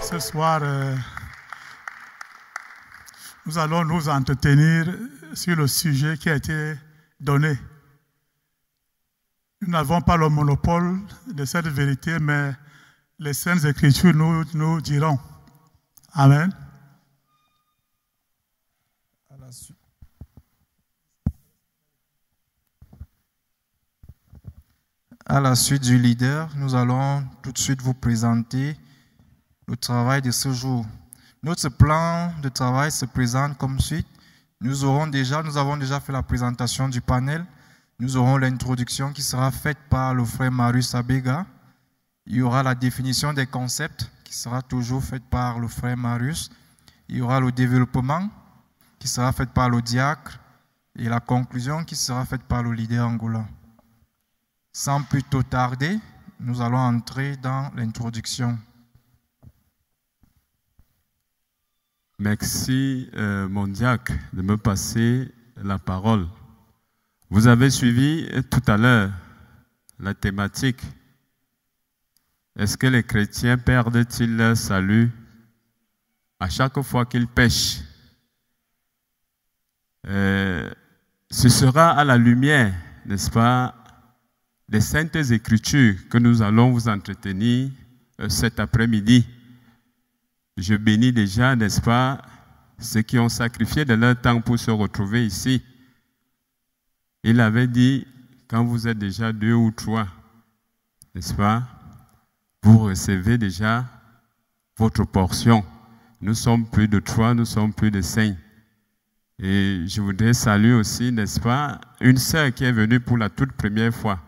Ce soir, nous allons nous entretenir sur le sujet qui a été donné. Nous n'avons pas le monopole de cette vérité, mais les Saintes Écritures nous diront. Amen. À la suite du leader, nous allons tout de suite vous présenter le travail de ce jour. Notre plan de travail se présente comme suit. Nous avons déjà fait la présentation du panel. Nous aurons l'introduction qui sera faite par le frère Marius Abega. Il y aura la définition des concepts qui sera toujours faite par le frère Marius. Il y aura le développement qui sera fait par le diacre et la conclusion qui sera faite par le leader angola. Sans plus tôt tarder, nous allons entrer dans l'introduction. Merci, mon diacre, de me passer la parole. Vous avez suivi tout à l'heure la thématique. Est-ce que les chrétiens perdent-ils leur salut à chaque fois qu'ils pêchent? Ce sera à la lumière, n'est-ce pas, des Saintes Écritures que nous allons vous entretenir cet après-midi. Je bénis déjà, n'est-ce pas, ceux qui ont sacrifié de leur temps pour se retrouver ici. Il avait dit, quand vous êtes déjà 2 ou 3, n'est-ce pas, vous recevez déjà votre portion. Nous sommes plus de 3, nous sommes plus de 5. Et je voudrais saluer aussi, n'est-ce pas, une sœur qui est venue pour la toute première fois,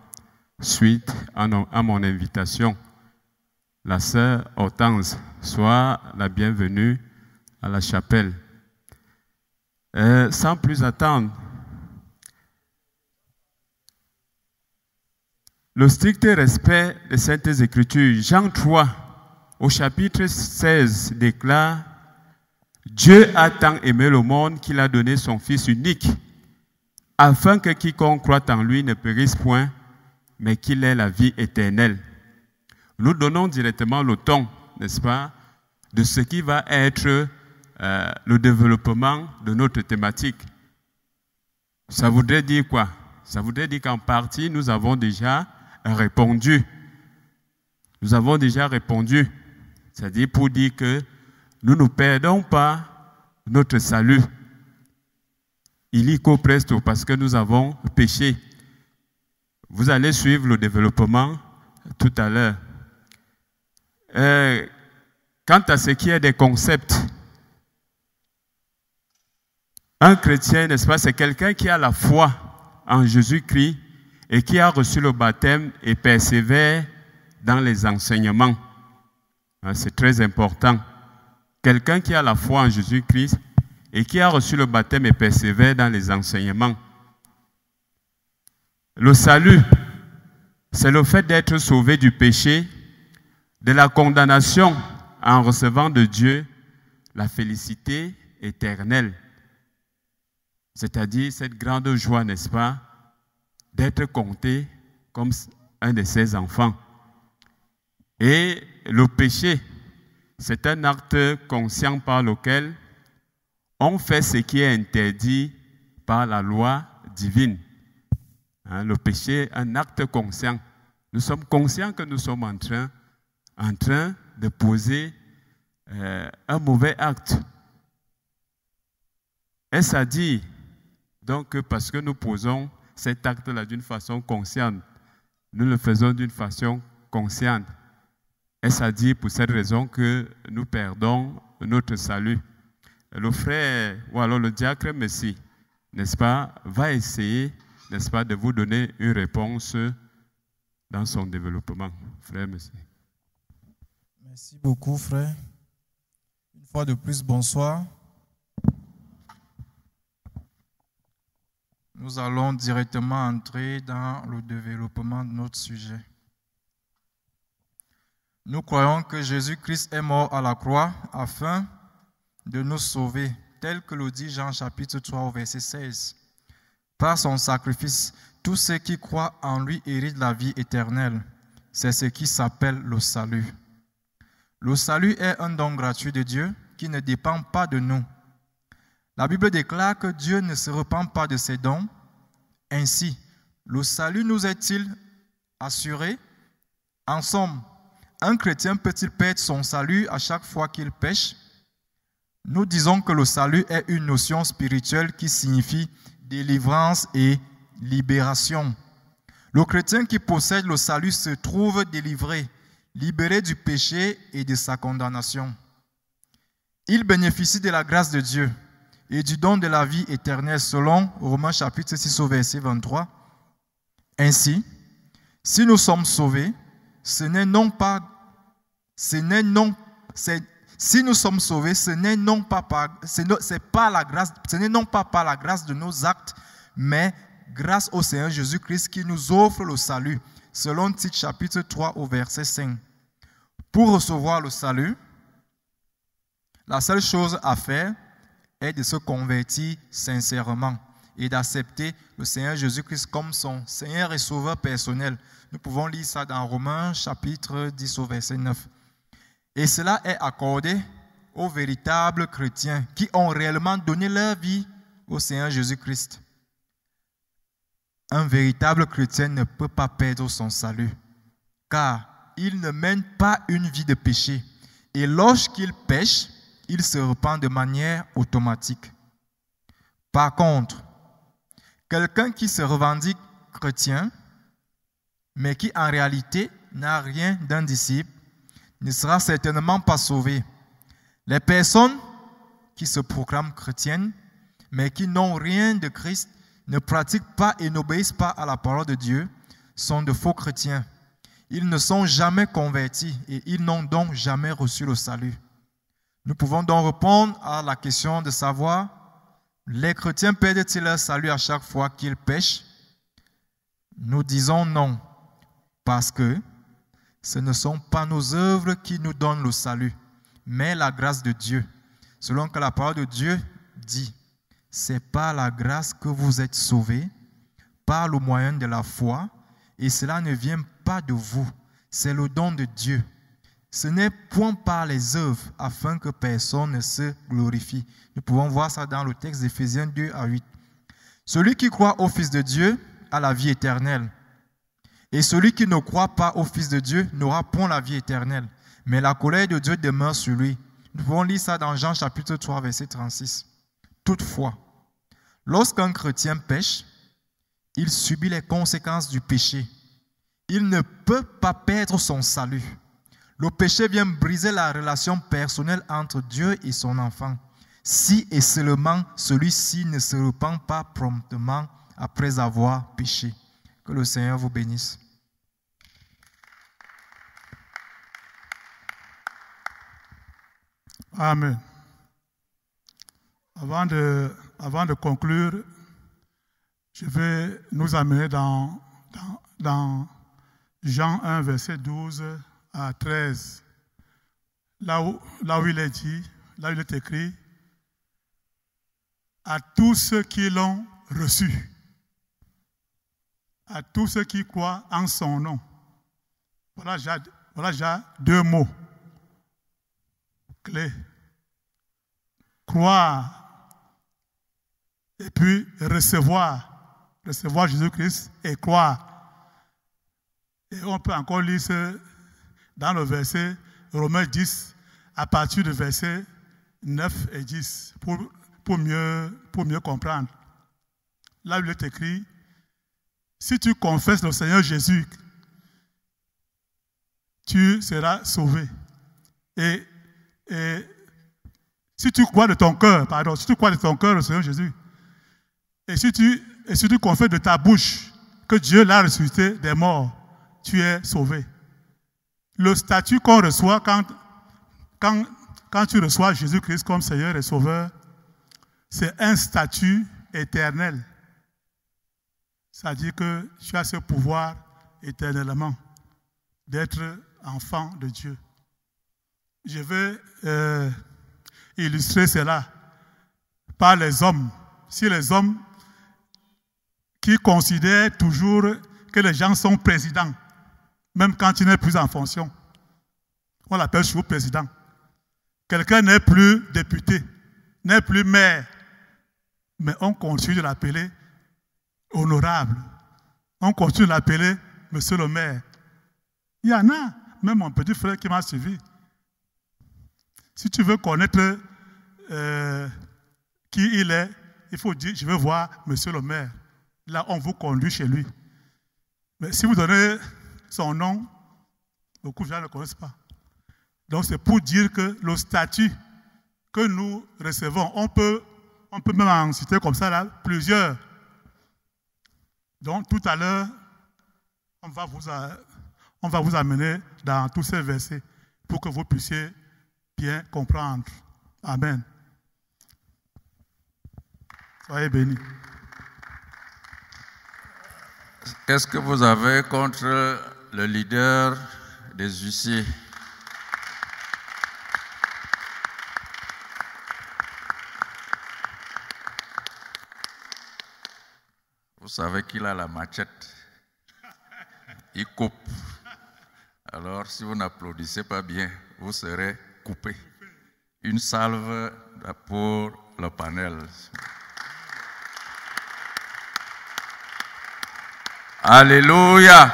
suite à mon invitation. La sœur Hortense, soit la bienvenue à la chapelle. Sans plus attendre, le strict respect des Saintes Écritures, Jean 3, au chapitre 16, déclare « Dieu a tant aimé le monde qu'il a donné son Fils unique, afin que quiconque croit en lui ne périsse point, mais qu'il ait la vie éternelle. » Nous donnons directement le ton, n'est-ce pas, de ce qui va être le développement de notre thématique. Ça voudrait dire quoi? Ça voudrait dire qu'en partie, nous avons déjà répondu. Nous avons déjà répondu. C'est-à-dire pour dire que nous ne perdons pas notre salut. Illico presto, parce que nous avons péché. Vous allez suivre le développement tout à l'heure. Quant à ce qui est des concepts, un chrétien, n'est-ce pas, c'est quelqu'un qui a la foi en Jésus-Christ et qui a reçu le baptême et persévère dans les enseignements. C'est très important. Quelqu'un qui a la foi en Jésus-Christ et qui a reçu le baptême et persévère dans les enseignements. Le salut, c'est le fait d'être sauvé du péché, de la condamnation en recevant de Dieu la félicité éternelle. C'est-à-dire cette grande joie, n'est-ce pas, d'être compté comme un de ses enfants. Et le péché, c'est un acte conscient par lequel on fait ce qui est interdit par la loi divine. Le péché est un acte conscient. Nous sommes conscients que nous sommes en train de poser un mauvais acte. Est-ce à dire donc parce que nous posons cet acte-là d'une façon consciente, nous le faisons d'une façon consciente? Est-ce à dire pour cette raison que nous perdons notre salut? Le frère, ou alors le diacre Messi, n'est-ce pas, va essayer, n'est-ce pas, de vous donner une réponse dans son développement. Frère Messi. Merci beaucoup, frère. Une fois de plus, bonsoir. Nous allons directement entrer dans le développement de notre sujet. Nous croyons que Jésus-Christ est mort à la croix afin de nous sauver tel que le dit Jean chapitre 3 au verset 16. Par son sacrifice, tous ceux qui croient en lui héritent la vie éternelle. C'est ce qui s'appelle le salut. Le salut est un don gratuit de Dieu qui ne dépend pas de nous. La Bible déclare que Dieu ne se repent pas de ses dons. Ainsi, le salut nous est-il assuré? En somme, un chrétien peut-il perdre son salut à chaque fois qu'il pêche? Nous disons que le salut est une notion spirituelle qui signifie délivrance et libération. Le chrétien qui possède le salut se trouve délivré, libéré du péché et de sa condamnation. Il bénéficie de la grâce de Dieu et du don de la vie éternelle selon Romains chapitre 6 au verset 23. Ainsi, si nous sommes sauvés, ce n'est pas par la grâce de nos actes, mais grâce au Seigneur Jésus-Christ qui nous offre le salut, selon Tite chapitre 3 au verset 5. Pour recevoir le salut, la seule chose à faire est de se convertir sincèrement et d'accepter le Seigneur Jésus-Christ comme son Seigneur et Sauveur personnel. Nous pouvons lire ça dans Romains chapitre 10 au verset 9. Et cela est accordé aux véritables chrétiens qui ont réellement donné leur vie au Seigneur Jésus-Christ. Un véritable chrétien ne peut pas perdre son salut, car il ne mène pas une vie de péché. Et lorsqu'il pêche, il se repent de manière automatique. Par contre, quelqu'un qui se revendique chrétien, mais qui en réalité n'a rien d'un disciple, ne sera certainement pas sauvé. Les personnes qui se proclament chrétiennes, mais qui n'ont rien de Christ, ne pratiquent pas et n'obéissent pas à la parole de Dieu, sont de faux chrétiens. Ils ne sont jamais convertis et ils n'ont donc jamais reçu le salut. Nous pouvons donc répondre à la question de savoir, les chrétiens perdent-ils leur salut à chaque fois qu'ils pêchent? Nous disons non, parce que ce ne sont pas nos œuvres qui nous donnent le salut, mais la grâce de Dieu. Selon que la parole de Dieu dit, c'est par la grâce que vous êtes sauvés, par le moyen de la foi, et cela ne vient pas de vous, c'est le don de Dieu. Ce n'est point par les œuvres, afin que personne ne se glorifie. Nous pouvons voir ça dans le texte d'Éphésiens 2 à 8. Celui qui croit au Fils de Dieu a la vie éternelle. Et celui qui ne croit pas au Fils de Dieu n'aura point la vie éternelle, mais la colère de Dieu demeure sur lui. Nous pouvons lire ça dans Jean chapitre 3, verset 36. Toutefois, lorsqu'un chrétien pêche, il subit les conséquences du péché. Il ne peut pas perdre son salut. Le péché vient briser la relation personnelle entre Dieu et son enfant, si et seulement celui-ci ne se repent pas promptement après avoir péché. Que le Seigneur vous bénisse. Amen. Avant de conclure, je vais nous amener dans Jean 1, verset 12 à 13. Là où il est dit, là où il est écrit, à tous ceux qui l'ont reçu, à tous ceux qui croient en son nom. Voilà déjà deux mots clés. Croire et puis recevoir Jésus-Christ et croire. Et on peut encore lire dans le verset Romains 10, à partir du verset 9 et 10, pour mieux comprendre. Là où il est écrit, si tu confesses le Seigneur Jésus, tu seras sauvé. Et si tu crois de ton cœur, le Seigneur Jésus, et si tu confesses de ta bouche que Dieu l'a ressuscité des morts, tu es sauvé. Le statut qu'on reçoit quand tu reçois Jésus-Christ comme Seigneur et Sauveur, c'est un statut éternel. C'est-à-dire que tu as ce pouvoir éternellement d'être enfant de Dieu. Je vais illustrer cela par les hommes. Si les hommes qui considèrent toujours que les gens sont présidents, même quand il n'est plus en fonction, on l'appelle toujours président. Quelqu'un n'est plus député, n'est plus maire, mais on continue de l'appeler honorable. On continue de l'appeler monsieur le maire. Il y en a, même mon petit frère qui m'a suivi. Si tu veux connaître qui il est, il faut dire, je veux voir monsieur le maire. Là, on vous conduit chez lui. Mais si vous donnez son nom, beaucoup de gens ne connaissent pas. Donc, c'est pour dire que le statut que nous recevons, on peut même en citer comme ça, là, plusieurs. Donc, tout à l'heure, on va vous amener dans tous ces versets pour que vous puissiez bien comprendre. Amen. Soyez bénis. Qu'est-ce que vous avez contre le leader des huissiers? Vous savez qu'il a la machette. Il coupe. Alors, si vous n'applaudissez pas bien, vous serez coupé. Une salve pour le panel. Alléluia.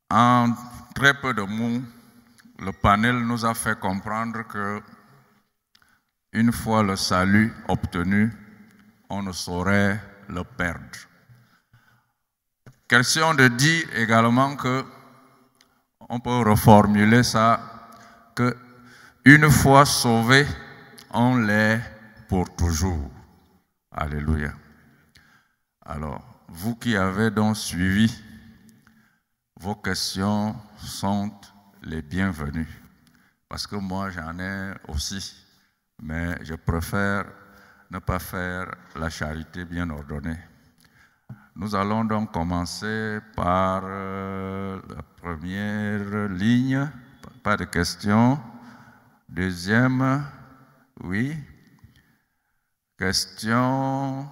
En très peu de mots, le panel nous a fait comprendre que une fois le salut obtenu, on ne saurait le perdre. Question de dire également que on peut reformuler ça, que une fois sauvé, on l'est pour toujours. Alléluia. Alors, vous qui avez donc suivi, vos questions sont les bienvenues. Parce que moi, j'en ai aussi, mais je préfère ne pas faire la charité bien ordonnée. Nous allons donc commencer par la première ligne. Pas de questions. Deuxième, oui. Question.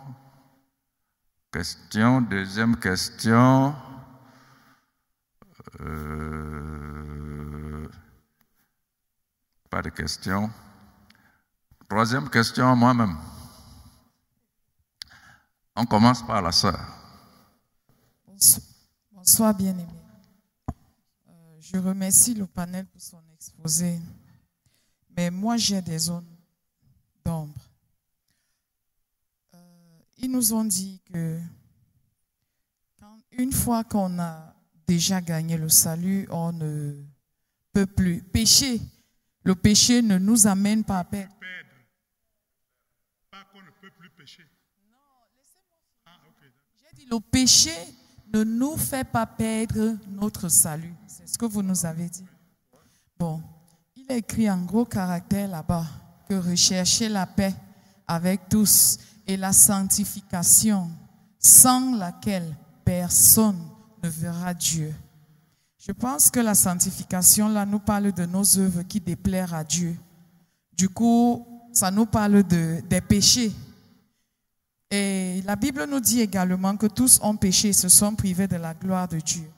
Deuxième question. Pas de questions. Troisième question, moi-même. On commence par la sœur. Bonsoir, bien-aimé. Je remercie le panel pour son exposé. Mais moi, j'ai des zones d'ombre. Ils nous ont dit que une fois qu'on a déjà gagné le salut, on ne peut plus pécher. Le péché ne nous amène pas à perdre. Pas qu'on ne peut plus pécher. Non, laissez-moi. J'ai dit le péché ne nous fait pas perdre notre salut. C'est ce que vous nous avez dit. Bon, il est écrit en gros caractère là-bas que recherchez la paix avec tous et la sanctification sans laquelle personne ne verra Dieu. Je pense que la sanctification là nous parle de nos œuvres qui déplairent à Dieu. Du coup, ça nous parle des péchés. Et la Bible nous dit également que tous ont péché et se sont privés de la gloire de Dieu.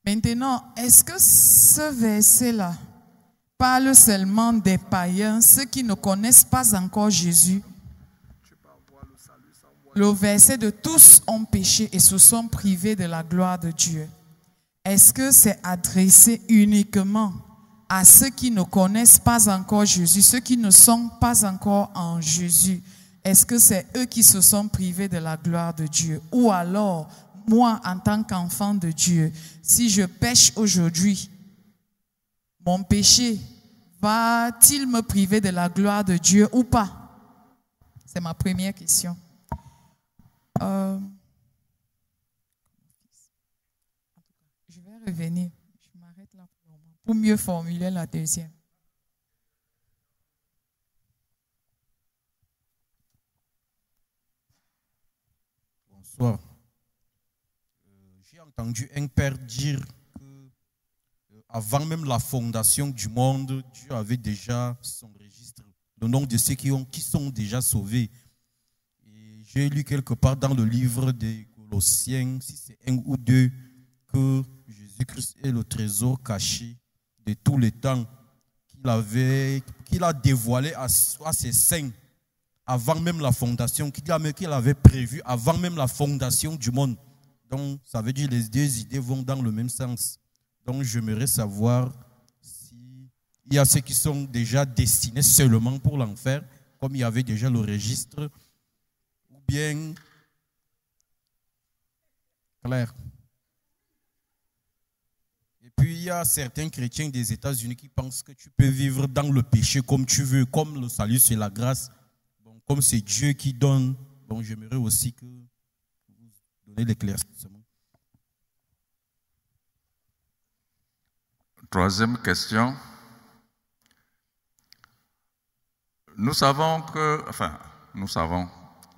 Maintenant, est-ce que ce verset-là parle seulement des païens, ceux qui ne connaissent pas encore Jésus? Le verset de tous ont péché et se sont privés de la gloire de Dieu. Est-ce que c'est adressé uniquement à ceux qui ne connaissent pas encore Jésus, ceux qui ne sont pas encore en Jésus? Est-ce que c'est eux qui se sont privés de la gloire de Dieu? Ou alors, moi, en tant qu'enfant de Dieu, si je pêche aujourd'hui, mon péché va-t-il me priver de la gloire de Dieu ou pas? C'est ma première question. Je vais revenir. Je m'arrête là pour mieux formuler la deuxième. Bonsoir. J'ai entendu un père dire que avant même la fondation du monde, Dieu avait déjà son registre le nombre de ceux qui sont déjà sauvés. J'ai lu quelque part dans le livre des Colossiens, si c'est 1 ou 2, que Jésus-Christ est le trésor caché de tous les temps qu'il a dévoilé à ses saints avant même la fondation, qu'il avait prévu avant même la fondation du monde. Donc, ça veut dire que les deux idées vont dans le même sens. Donc, j'aimerais savoir s'il y a ceux qui sont déjà destinés seulement pour l'enfer, comme il y avait déjà le registre, ou bien... Claire. Et puis, il y a certains chrétiens des États-Unis qui pensent que tu peux vivre dans le péché comme tu veux, comme le salut, c'est la grâce. Bon, comme c'est Dieu qui donne, bon, j'aimerais aussi que vous donnez l'éclaircissement. Troisième question. Nous savons,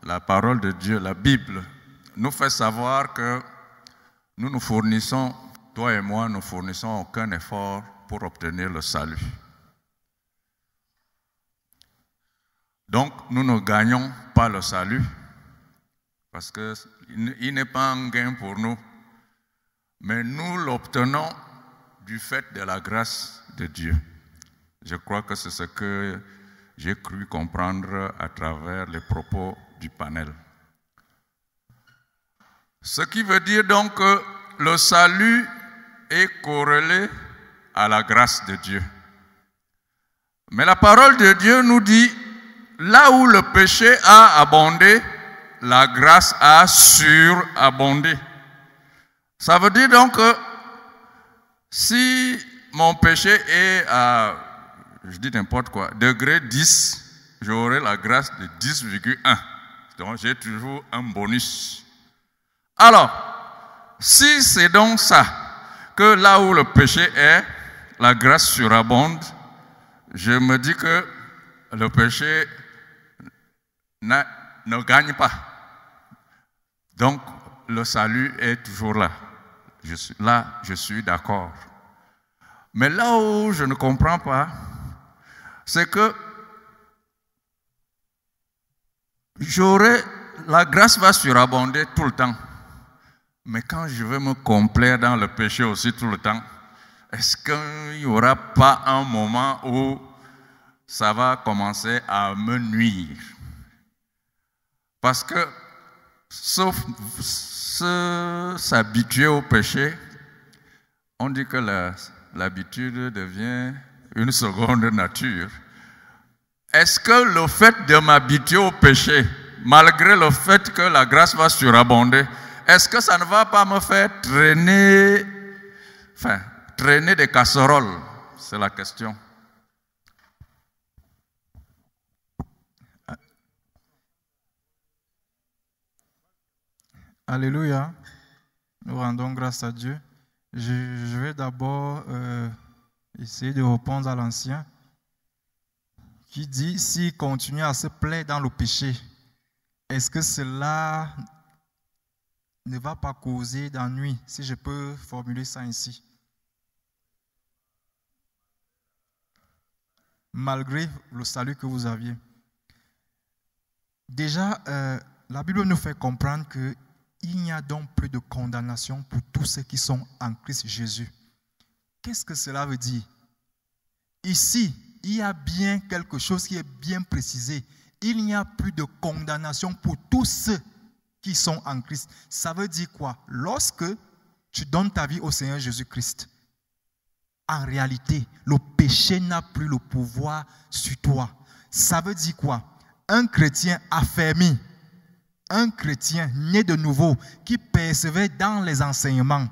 la parole de Dieu, la Bible, nous fait savoir que nous fournissons, toi et moi, nous fournissons aucun effort pour obtenir le salut. Donc, nous ne gagnons pas le salut parce qu'il n'est pas un gain pour nous, mais nous l'obtenons du fait de la grâce de Dieu. Je crois que c'est ce que j'ai cru comprendre à travers les propos du panel. Ce qui veut dire donc que le salut est corrélé à la grâce de Dieu. Mais la parole de Dieu nous dit, là où le péché a abondé, la grâce a surabondé. Ça veut dire donc que si mon péché est à, je dis n'importe quoi, degré 10, j'aurai la grâce de 10,1. Donc j'ai toujours un bonus. Alors, si c'est donc ça, que là où le péché est, la grâce surabonde, je me dis que le péché ne gagne pas. Donc, le salut est toujours là. Je suis d'accord. Mais là où je ne comprends pas, c'est que la grâce va surabonder tout le temps. Mais quand je vais me complaire dans le péché aussi tout le temps, est-ce qu'il n'y aura pas un moment où ça va commencer à me nuire? Parce que, sauf s'habituer au péché, on dit que l'habitude devient une seconde nature. Est-ce que le fait de m'habituer au péché, malgré le fait que la grâce va surabonder, est-ce que ça ne va pas me faire traîner des casseroles? C'est la question. Alléluia. Nous rendons grâce à Dieu. Je vais d'abord essayer de répondre à l'ancien qui dit, s'il continue à se plaire dans le péché, est-ce que cela ne va pas causer d'ennui, si je peux formuler ça ainsi? Malgré le salut que vous aviez. Déjà, la Bible nous fait comprendre qu'il n'y a donc plus de condamnation pour tous ceux qui sont en Christ Jésus. Qu'est-ce que cela veut dire? Ici, il y a bien quelque chose qui est bien précisé. Il n'y a plus de condamnation pour tous ceux qui sont en Christ. Ça veut dire quoi? Lorsque tu donnes ta vie au Seigneur Jésus-Christ, en réalité, le péché n'a plus le pouvoir sur toi. Ça veut dire quoi? Un chrétien affermi, un chrétien né de nouveau, qui persévère dans les enseignements,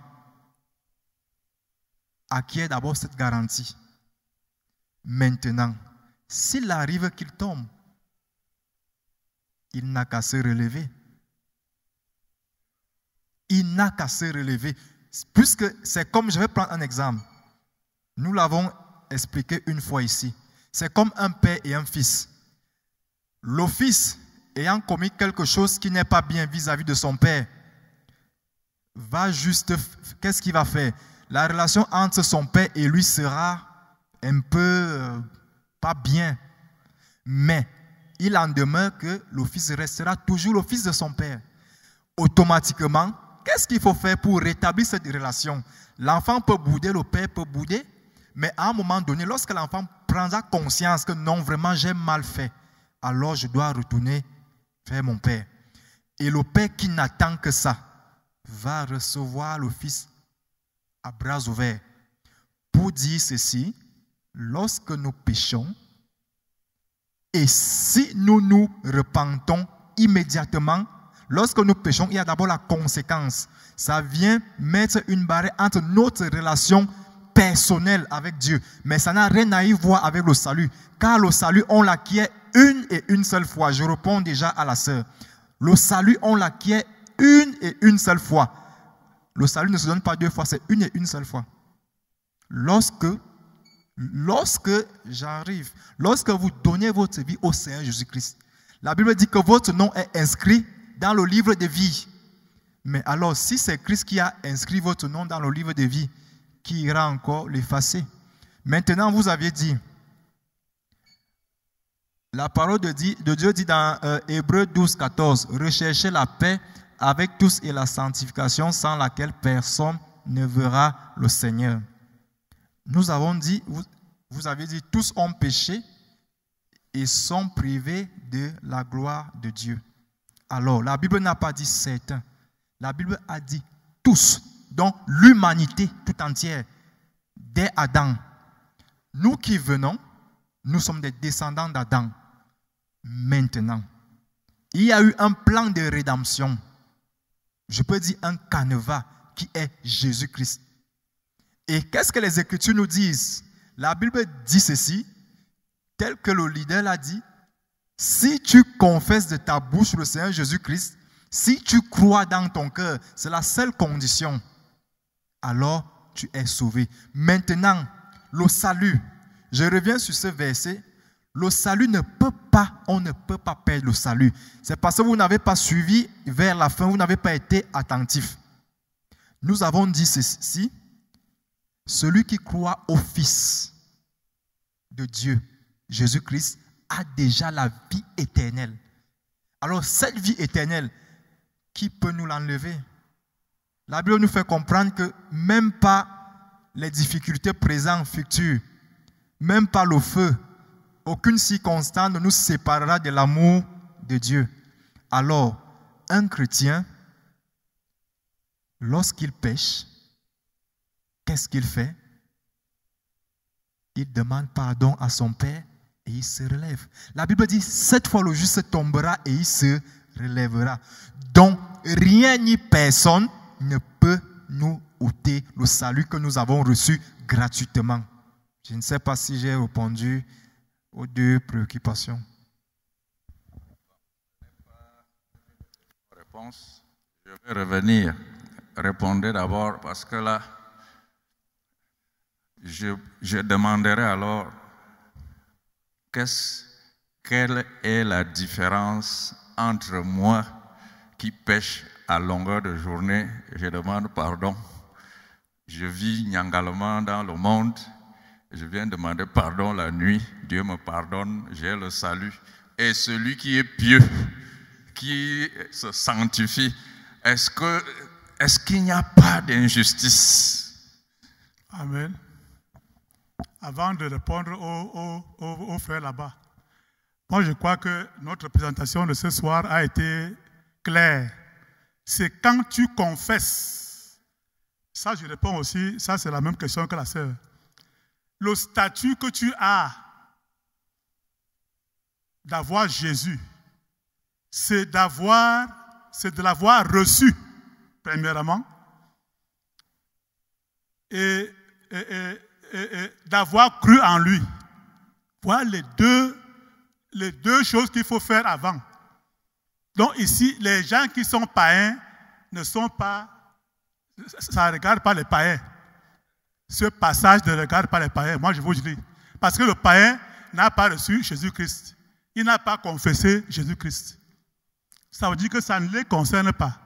acquiert d'abord cette garantie. Maintenant, s'il arrive qu'il tombe, il n'a qu'à se relever. Il n'a qu'à se relever. Puisque c'est comme, je vais prendre un exemple. Nous l'avons expliqué une fois ici. C'est comme un père et un fils. Le fils, ayant commis quelque chose qui n'est pas bien vis-à-vis de son père, va juste, qu'est-ce qu'il va faire? La relation entre son père et lui sera un peu pas bien. Mais il en demeure que le fils restera toujours le fils de son père. Automatiquement, qu'est-ce qu'il faut faire pour rétablir cette relation? L'enfant peut bouder, le père peut bouder, mais à un moment donné, lorsque l'enfant prendra conscience que non, vraiment j'ai mal fait, alors je dois retourner vers mon père. Et le père qui n'attend que ça va recevoir le fils à bras ouverts pour dire ceci: lorsque nous péchons, et si nous nous repentons immédiatement, lorsque nous péchons, il y a d'abord la conséquence. Ça vient mettre une barrière entre notre relation personnelle avec Dieu. Mais ça n'a rien à y voir avec le salut. Car le salut, on l'acquiert une et une seule fois. Je réponds déjà à la sœur. Le salut, on l'acquiert une et une seule fois. Le salut ne se donne pas deux fois, c'est une et une seule fois. Lorsque j'arrive, lorsque vous donnez votre vie au Seigneur Jésus-Christ, la Bible dit que votre nom est inscrit dans le livre de vie. Mais alors, si c'est Christ qui a inscrit votre nom dans le livre de vie, qui ira encore l'effacer? Maintenant, vous aviez dit, la parole de Dieu dit dans Hébreux 12, 14, recherchez la paix avec tous et la sanctification sans laquelle personne ne verra le Seigneur. Nous avons dit, vous avez dit, tous ont péché et sont privés de la gloire de Dieu. Alors, la Bible n'a pas dit certains. La Bible a dit tous, donc l'humanité tout entière, dès Adam. Nous qui venons, nous sommes des descendants d'Adam. Maintenant, il y a eu un plan de rédemption. Je peux dire un canevas qui est Jésus-Christ. Et qu'est-ce que les Écritures nous disent? La Bible dit ceci, tel que le leader l'a dit: si tu confesses de ta bouche le Seigneur Jésus-Christ, si tu crois dans ton cœur, c'est la seule condition, alors tu es sauvé. Maintenant, le salut, je reviens sur ce verset, le salut ne peut pas, on ne peut pas perdre le salut. C'est parce que vous n'avez pas suivi vers la fin, vous n'avez pas été attentif. Nous avons dit ceci: celui qui croit au Fils de Dieu, Jésus-Christ, a déjà la vie éternelle. Alors cette vie éternelle, qui peut nous l'enlever? La Bible nous fait comprendre que même pas les difficultés présentes, futures, même pas le feu, aucune circonstance ne nous séparera de l'amour de Dieu. Alors, un chrétien, lorsqu'il pêche, qu'est-ce qu'il fait? Il demande pardon à son Père et il se relève. La Bible dit, 7 fois le juste tombera et il se relèvera. Donc, rien ni personne ne peut nous ôter le salut que nous avons reçu gratuitement. Je ne sais pas si j'ai répondu aux deux préoccupations. Réponse. Je vais revenir. Répondez d'abord parce que là, je demanderai alors quelle est la différence entre moi qui pêche à longueur de journée, je demande pardon. Je vis nyangalement dans le monde, je viens demander pardon la nuit, Dieu me pardonne, j'ai le salut. Et celui qui est pieux, qui se sanctifie, est-ce qu'il n'y a pas d'injustice? Amen. Avant de répondre aux frères là-bas, moi je crois que notre présentation de ce soir a été claire. C'est quand tu confesses. Ça, je réponds aussi, ça c'est la même question que la sœur. Le statut que tu as d'avoir Jésus, c'est de l'avoir reçu, premièrement, et d'avoir cru en lui. Voilà les deux choses qu'il faut faire avant. Donc ici, les gens qui sont païens ne sont pas, ça ne regarde pas les païens. Ce passage ne regarde pas les païens, moi je vous dis. Parce que le païen n'a pas reçu Jésus-Christ. Il n'a pas confessé Jésus-Christ. Ça veut dire que ça ne les concerne pas.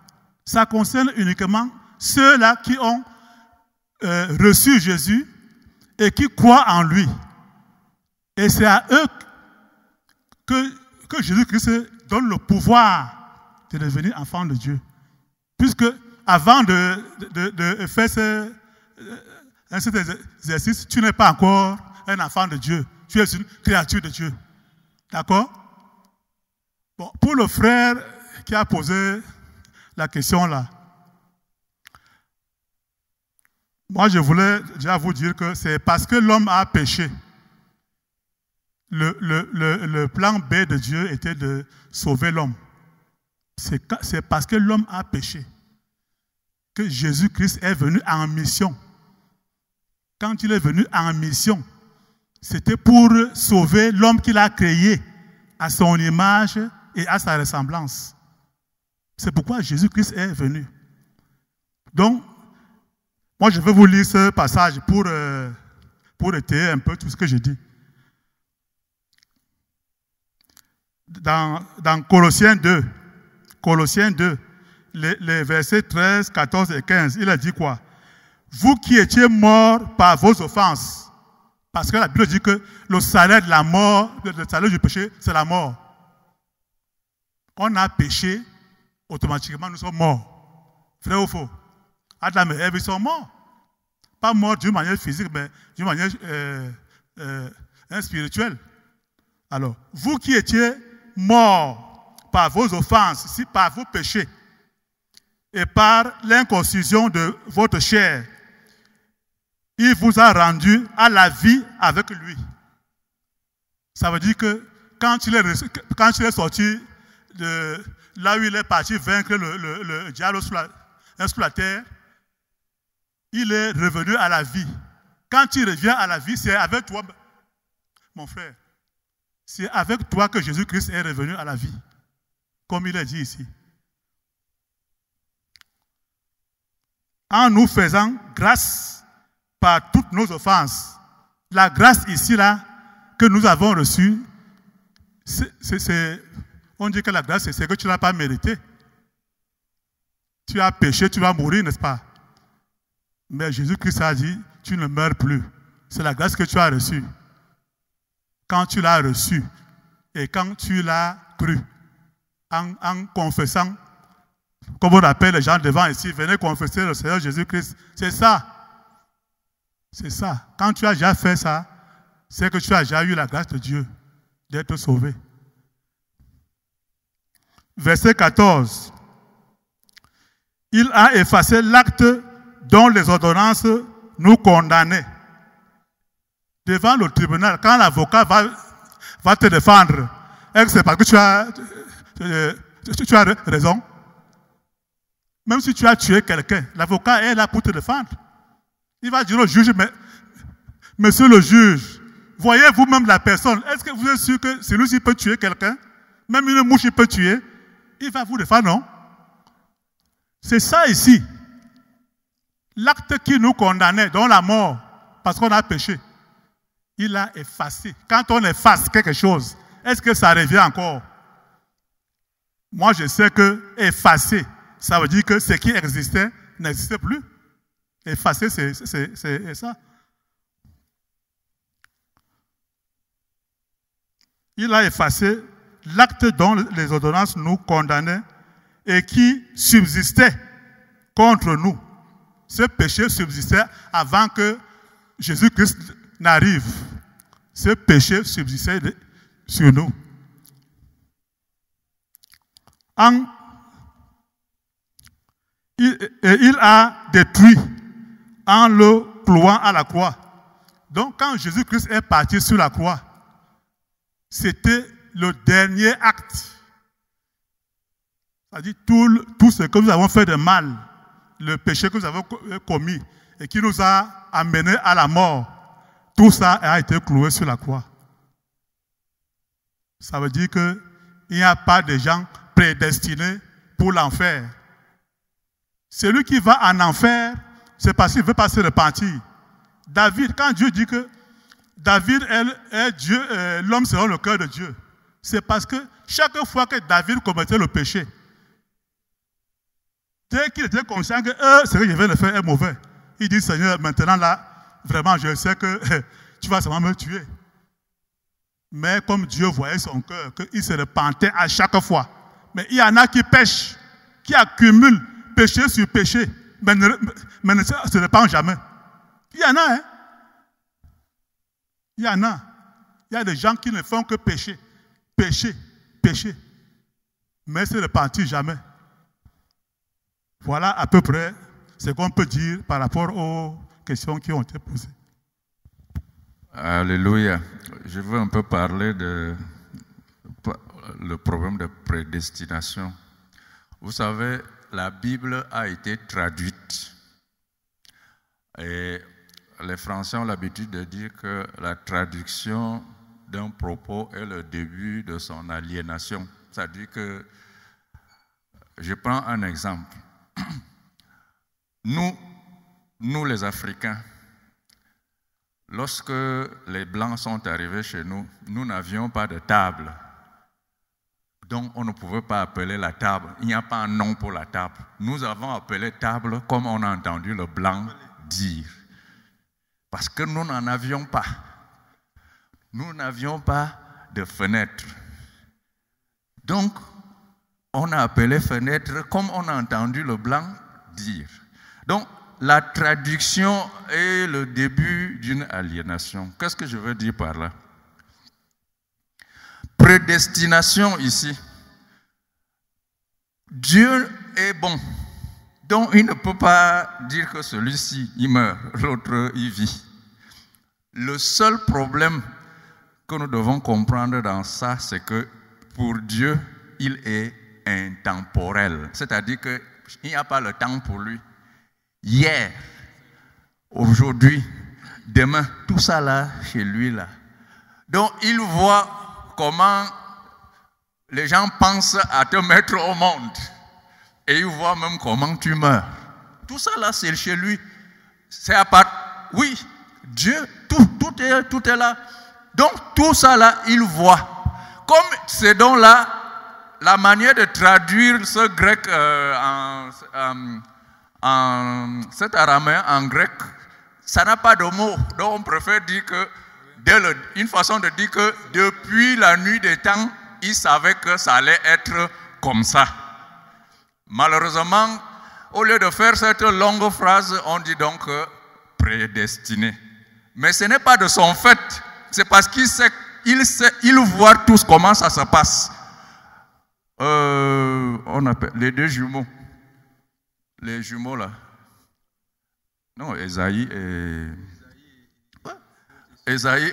Ça concerne uniquement ceux-là qui ont reçu Jésus et qui croient en lui. Et c'est à eux que Jésus-Christ donne le pouvoir de devenir enfant de Dieu. Puisque avant de faire cet exercice, tu n'es pas encore un enfant de Dieu. Tu es une créature de Dieu. D'accord? Bon, pour le frère qui a posé la question là, moi je voulais déjà vous dire que c'est parce que l'homme a péché. Le plan B de Dieu était de sauver l'homme. C'est parce que l'homme a péché que Jésus-Christ est venu en mission. Quand il est venu en mission, c'était pour sauver l'homme qu'il a créé à son image et à sa ressemblance. C'est pourquoi Jésus-Christ est venu. Donc, moi je vais vous lire ce passage pour étayer un peu tout ce que je dis. Dans Colossiens 2, les versets 13, 14 et 15, il a dit quoi? Vous qui étiez morts par vos offenses, parce que la Bible dit que le salaire de la mort, le salaire du péché, c'est la mort. On a péché, automatiquement nous sommes morts. Vrai ou faux? Adam et Ève, ils sont morts. Pas morts d'une manière physique, mais d'une manière spirituelle. Alors, vous qui étiez morts par vos offenses, par vos péchés, et par l'inconcision de votre chair, il vous a rendu à la vie avec lui. Ça veut dire que quand il est sorti de là où il est parti vaincre le diable sur la terre, il est revenu à la vie. Quand il revient à la vie, c'est avec toi, mon frère. C'est avec toi que Jésus-Christ est revenu à la vie, comme il est dit ici. En nous faisant grâce par toutes nos offenses. La grâce ici, là, que nous avons reçue, on dit que la grâce, c'est que tu n'as pas mérité. Tu as péché, tu vas mourir, n'est-ce pas? Mais Jésus-Christ a dit, tu ne meurs plus. C'est la grâce que tu as reçue. Quand tu l'as reçue et quand tu l'as cru, en confessant, comme on appelle les gens devant ici, venez confesser le Seigneur Jésus-Christ. C'est ça. C'est ça. Quand tu as déjà fait ça, c'est que tu as déjà eu la grâce de Dieu d'être sauvé. Verset 14. Il a effacé l'acte dont les ordonnances nous condamnaient. Devant le tribunal, quand l'avocat va te défendre, est-ce que c'est parce que tu as raison? Même si tu as tué quelqu'un, l'avocat est là pour te défendre. Il va dire au juge, mais monsieur le juge, voyez vous-même la personne, est-ce que vous êtes sûr que celui-ci peut tuer quelqu'un? Même une mouche, il peut tuer. Il va vous défendre, non? C'est ça ici. L'acte qui nous condamnait, dont la mort, parce qu'on a péché, il a effacé. Quand on efface quelque chose, est-ce que ça revient encore? Moi, je sais que effacer, ça veut dire que ce qui existait n'existait plus. Effacer, c'est ça. Il a effacé l'acte dont les ordonnances nous condamnaient et qui subsistait contre nous. Ce péché subsistait avant que Jésus-Christ n'arrive. Ce péché subsistait sur nous. Il a détruit en le clouant à la croix. Donc quand Jésus-Christ est parti sur la croix, c'était le dernier acte. C'est-à-dire tout ce que nous avons fait de mal, le péché que nous avons commis et qui nous a amenés à la mort, tout ça a été cloué sur la croix. Ça veut dire qu'il n'y a pas de gens prédestinés pour l'enfer. Celui qui va en enfer, c'est parce qu'il ne veut pas se repentir. David, quand Dieu dit que David est Dieu, l'homme selon le cœur de Dieu, c'est parce que chaque fois que David commettait le péché, dès qu'il était conscient que ce que je viens de faire est mauvais, il dit, Seigneur, maintenant là, vraiment, je sais que tu vas seulement me tuer. Mais comme Dieu voyait son cœur, qu'il se repentait à chaque fois. Mais il y en a qui pêchent, qui accumulent péché sur péché, mais ne se repentent jamais. Il y en a, hein? Il y en a. Il y a des gens qui ne font que pécher, pécher, pécher, mais se repentir jamais. Voilà à peu près ce qu'on peut dire par rapport aux questions qui ont été posées. Alléluia. Je veux un peu parler de le problème de prédestination. Vous savez, la Bible a été traduite. Et les Français ont l'habitude de dire que la traduction d'un propos est le début de son aliénation. C'est-à-dire que, je prends un exemple. Nous les Africains, lorsque les Blancs sont arrivés chez nous, nous n'avions pas de table. Donc on ne pouvait pas appeler la table. Il n'y a pas un nom pour la table. Nous avons appelé table comme on a entendu le Blanc dire. Parce que nous n'en avions pas. Nous n'avions pas de fenêtre. Donc, on a appelé fenêtre comme on a entendu le Blanc dire. Donc, la traduction est le début d'une aliénation. Qu'est-ce que je veux dire par là? Prédestination ici. Dieu est bon. Donc, il ne peut pas dire que celui-ci, il meurt, l'autre, il vit. Le seul problème que nous devons comprendre dans ça, c'est que pour Dieu, il est intemporel. C'est-à-dire qu'il n'y a pas le temps pour lui. Hier, aujourd'hui, demain, tout ça là, chez lui là. Donc, il voit comment les gens pensent à te mettre au monde. Et il voit même comment tu meurs. Tout ça là, c'est chez lui. C'est à part. Oui, Dieu, tout est là. Donc, tout ça là, il voit. Comme c'est donc là, la manière de traduire ce grec cet araméen en grec, ça n'a pas de mot. Donc, on préfère dire que, une façon de dire que depuis la nuit des temps, il savait que ça allait être comme ça. Malheureusement, au lieu de faire cette longue phrase, on dit donc prédestiné. Mais ce n'est pas de son fait, c'est parce qu'il sait, il voit tous comment ça se passe. On appelle les deux jumeaux. Les jumeaux là. Non, Esaïe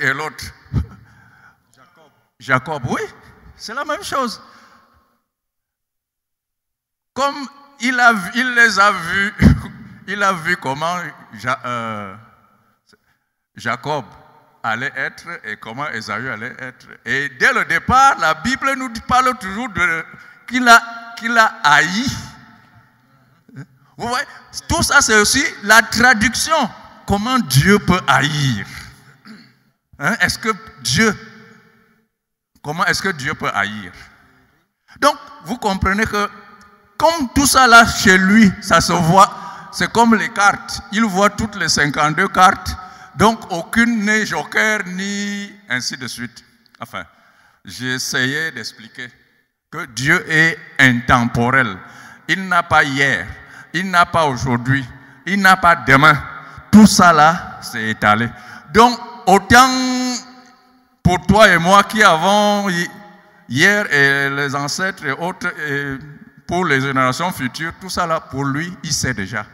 et l'autre. Jacob, oui, c'est la même chose. Comme il les a vus, il a vu comment Jacob allait être et comment Ésaü allait être. Et dès le départ, la Bible nous parle toujours qu'il a haï. Vous voyez, tout ça c'est aussi la traduction. Comment Dieu peut haïr? Hein? Comment est-ce que Dieu peut haïr? Donc, vous comprenez que comme tout ça là, chez lui, ça se voit, c'est comme les cartes. Il voit toutes les 52 cartes, donc aucune n'est joker, ni ainsi de suite. Enfin, j'ai essayé d'expliquer que Dieu est intemporel. Il n'a pas hier, il n'a pas aujourd'hui, il n'a pas demain. Tout ça là, c'est étalé. Donc, autant pour toi et moi qui avons hier et les ancêtres et autres, et pour les générations futures, tout ça là, pour lui, il sait déjà.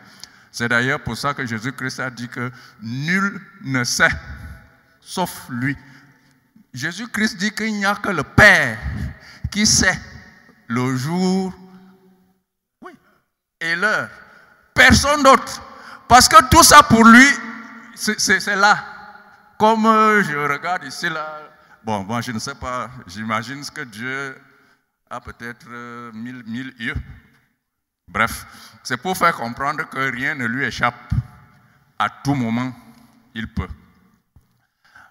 C'est d'ailleurs pour ça que Jésus-Christ a dit que nul ne sait, sauf lui. Jésus-Christ dit qu'il n'y a que le Père qui sait le jour, oui, et l'heure. Personne d'autre. Parce que tout ça pour lui, c'est là. Comme je regarde ici là, bon, moi je ne sais pas, j'imagine que Dieu a peut-être 1000 yeux. Bref, c'est pour faire comprendre que rien ne lui échappe. À tout moment, il peut.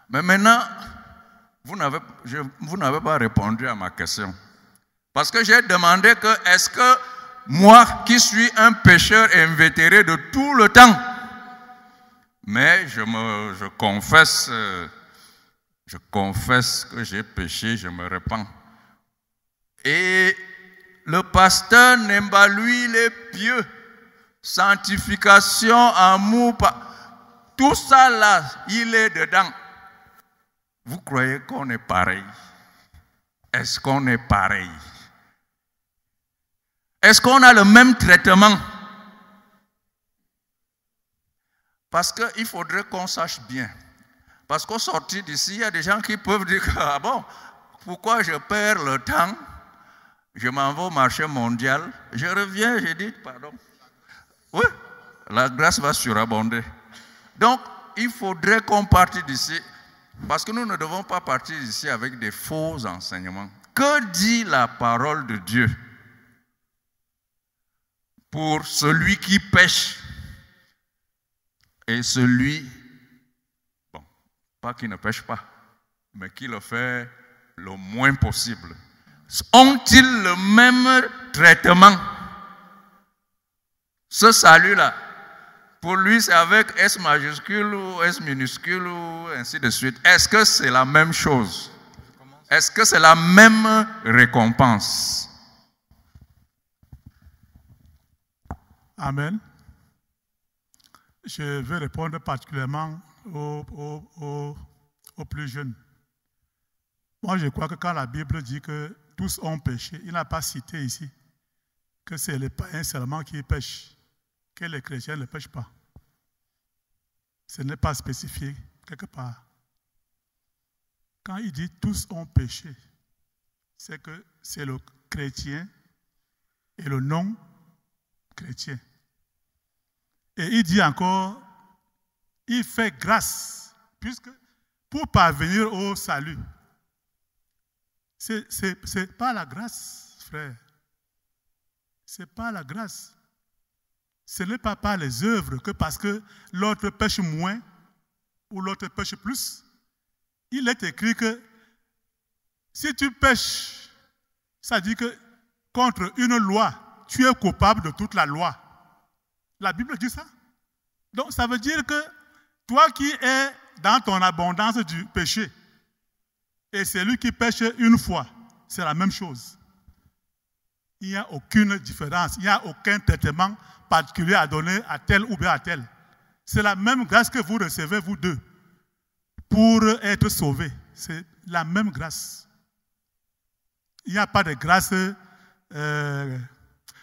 Mais maintenant, vous n'avez pas répondu à ma question. Parce que j'ai demandé que, est-ce que moi, qui suis un pécheur invétéré de tout le temps, mais je confesse, je confesse que j'ai péché, je me repens. Et le pasteur Nemba, lui, il est pieux. Sanctification, amour, tout ça là, il est dedans. Vous croyez qu'on est pareil? Est-ce qu'on est pareil? Est-ce qu'on a le même traitement? Parce qu'il faudrait qu'on sache bien. Parce qu'au sortir d'ici, il y a des gens qui peuvent dire que, ah bon, pourquoi je perds le temps? Je m'en vais au marché mondial, je reviens, je dis pardon. Oui, la grâce va surabonder. Donc, il faudrait qu'on parte d'ici, parce que nous ne devons pas partir d'ici avec des faux enseignements. Que dit la parole de Dieu pour celui qui pêche et celui, bon, pas qui ne pêche pas, mais qui le fait le moins possible? Ont-ils le même traitement? Ce salut-là, pour lui, c'est avec S majuscule ou S minuscule ou ainsi de suite. Est-ce que c'est la même chose? Est-ce que c'est la même récompense? Amen. Je vais répondre particulièrement aux plus jeunes. Moi, je crois que quand la Bible dit que tous ont péché, il n'a pas cité ici que c'est les païens seulement qui pêchent, que les chrétiens ne pêchent pas. Ce n'est pas spécifié quelque part. Quand il dit tous ont péché, c'est que c'est le chrétien et le non-chrétien. Et il dit encore, il fait grâce, puisque pour parvenir au salut, c'est pas la grâce, frère. C'est pas la grâce. Ce n'est pas par les œuvres que parce que l'autre pêche moins ou l'autre pêche plus. Il est écrit que si tu pêches, ça dit que contre une loi, tu es coupable de toute la loi. La Bible dit ça. Donc ça veut dire que toi qui es dans ton abondance du péché, et celui qui pêche une fois, c'est la même chose. Il n'y a aucune différence, il n'y a aucun traitement particulier à donner à tel ou bien à tel. C'est la même grâce que vous recevez, vous deux, pour être sauvés. C'est la même grâce. Il n'y a pas de grâce,